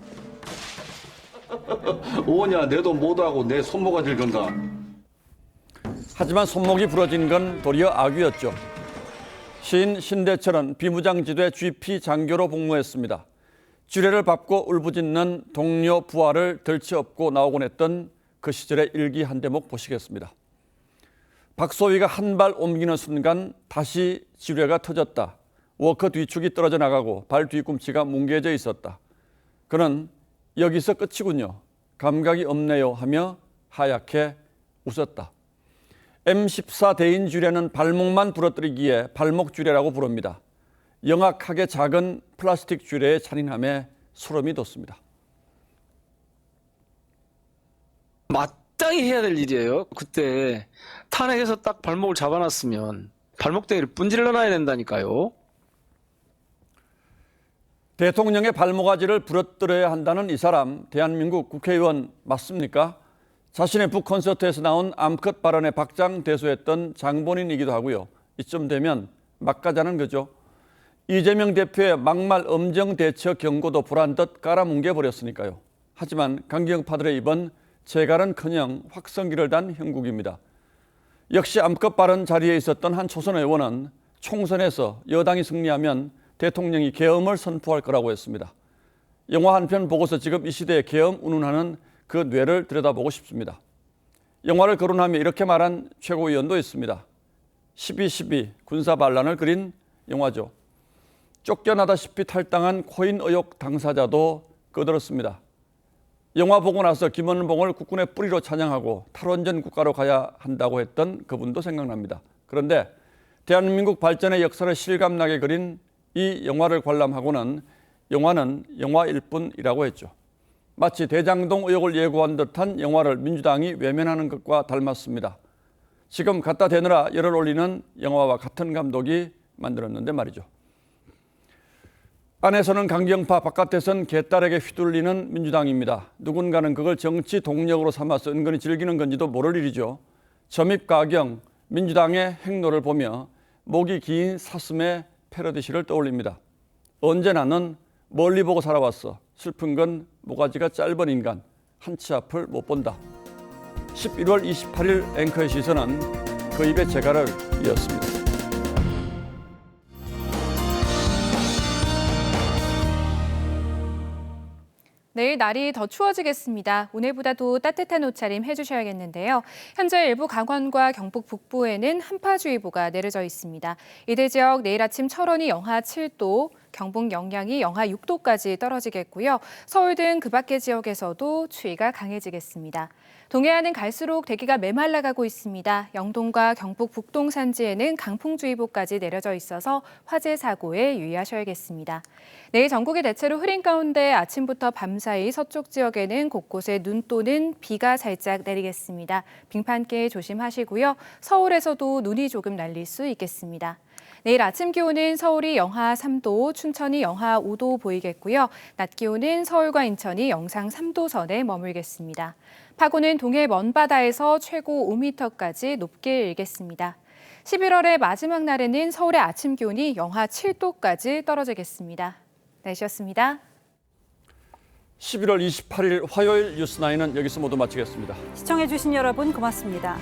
S17: 오냐 내 돈 못하고 내 손모가지를 건다.
S7: 하지만 손목이 부러진 건 도리어 아귀였죠. 시인 신대철은 비무장지대 GP 장교로 복무했습니다. 쥐레를 밟고 울부짖는 동료 부하를 덜치업고 나오곤 했던 그 시절의 일기 한 대목 보시겠습니다. 박소희가 한 발 옮기는 순간 다시 지뢰가 터졌다. 워커 뒤축이 떨어져 나가고 발 뒤꿈치가 뭉개져 있었다. 그는 여기서 끝이군요. 감각이 없네요 하며 하얗게 웃었다. M14 대인 쥐레는 발목만 부러뜨리기에 발목 쥐레라고 부릅니다. 영악하게 작은 플라스틱 쥐레의 잔인함에 소름이 돋습니다.
S18: 마땅히 해야 될 일이에요. 그때 탄핵에서 딱 발목을 잡아놨으면 발목대기를 분질러놔야 된다니까요.
S7: 대통령의 발모가지를 부러뜨려야 한다는 이 사람, 대한민국 국회의원 맞습니까? 자신의 북콘서트에서 나온 암컷 발언에 박장대소했던 장본인이기도 하고요. 이쯤 되면 막가자는 거죠. 이재명 대표의 막말 엄정 대처 경고도 보란듯 깔아뭉개버렸으니까요. 하지만 강경파들의 이번 재갈은커녕 확성기를 단 형국입니다. 역시 암컷 발언 자리에 있었던 한 초선 의원은 총선에서 여당이 승리하면 대통령이 계엄을 선포할 거라고 했습니다. 영화 한 편 보고서 지금 이 시대에 계엄 운운하는 그 뇌를 들여다보고 싶습니다. 영화를 거론하며 이렇게 말한 최고위원도 있습니다. 12.12 군사 반란을 그린 영화죠. 쫓겨나다시피 탈당한 코인 의혹 당사자도 거들었습니다. 영화 보고 나서 김원봉을 국군의 뿌리로 찬양하고 탈원전 국가로 가야 한다고 했던 그분도 생각납니다. 그런데 대한민국 발전의 역사를 실감나게 그린 이 영화를 관람하고는 영화는 영화일 뿐이라고 했죠. 마치 대장동 의혹을 예고한 듯한 영화를 민주당이 외면하는 것과 닮았습니다. 지금 갖다 대느라 열을 올리는 영화와 같은 감독이 만들었는데 말이죠. 안에서는 강경파, 바깥에서는 개딸에게 휘둘리는 민주당입니다. 누군가는 그걸 정치 동력으로 삼아서 은근히 즐기는 건지도 모를 일이죠. 점입가경, 민주당의 행로를 보며 목이 긴 사슴의 패러디시를 떠올립니다. 언제 나는 멀리 보고 살아왔어. 슬픈 건 모가지가 짧은 인간. 한 치 앞을 못 본다. 11월 28일 앵커의 시선은 그 입의 재갈을 이었습니다.
S3: 내일 날이 더 추워지겠습니다. 오늘보다도 따뜻한 옷차림 해주셔야겠는데요. 현재 일부 강원과 경북 북부에는 한파주의보가 내려져 있습니다. 이들 지역 내일 아침 철원이 영하 7도, 경북 영양이 영하 6도까지 떨어지겠고요. 서울 등 그 밖의 지역에서도 추위가 강해지겠습니다. 동해안은 갈수록 대기가 메말라가고 있습니다. 영동과 경북 북동 산지에는 강풍주의보까지 내려져 있어서 화재 사고에 유의하셔야겠습니다. 내일 전국이 대체로 흐린 가운데 아침부터 밤사이 서쪽 지역에는 곳곳에 눈 또는 비가 살짝 내리겠습니다. 빙판길 조심하시고요. 서울에서도 눈이 조금 날릴 수 있겠습니다. 내일 아침 기온은 서울이 영하 3도, 춘천이 영하 5도 보이겠고요. 낮 기온은 서울과 인천이 영상 3도 선에 머물겠습니다. 파고는 동해 먼바다에서 최고 5m까지 높게 일겠습니다. 11월의 마지막 날에는 서울의 아침 기온이 영하 7도까지 떨어지겠습니다. 날씨였습니다.
S7: 11월 28일 화요일 뉴스9은 여기서 모두 마치겠습니다.
S4: 시청해주신 여러분 고맙습니다.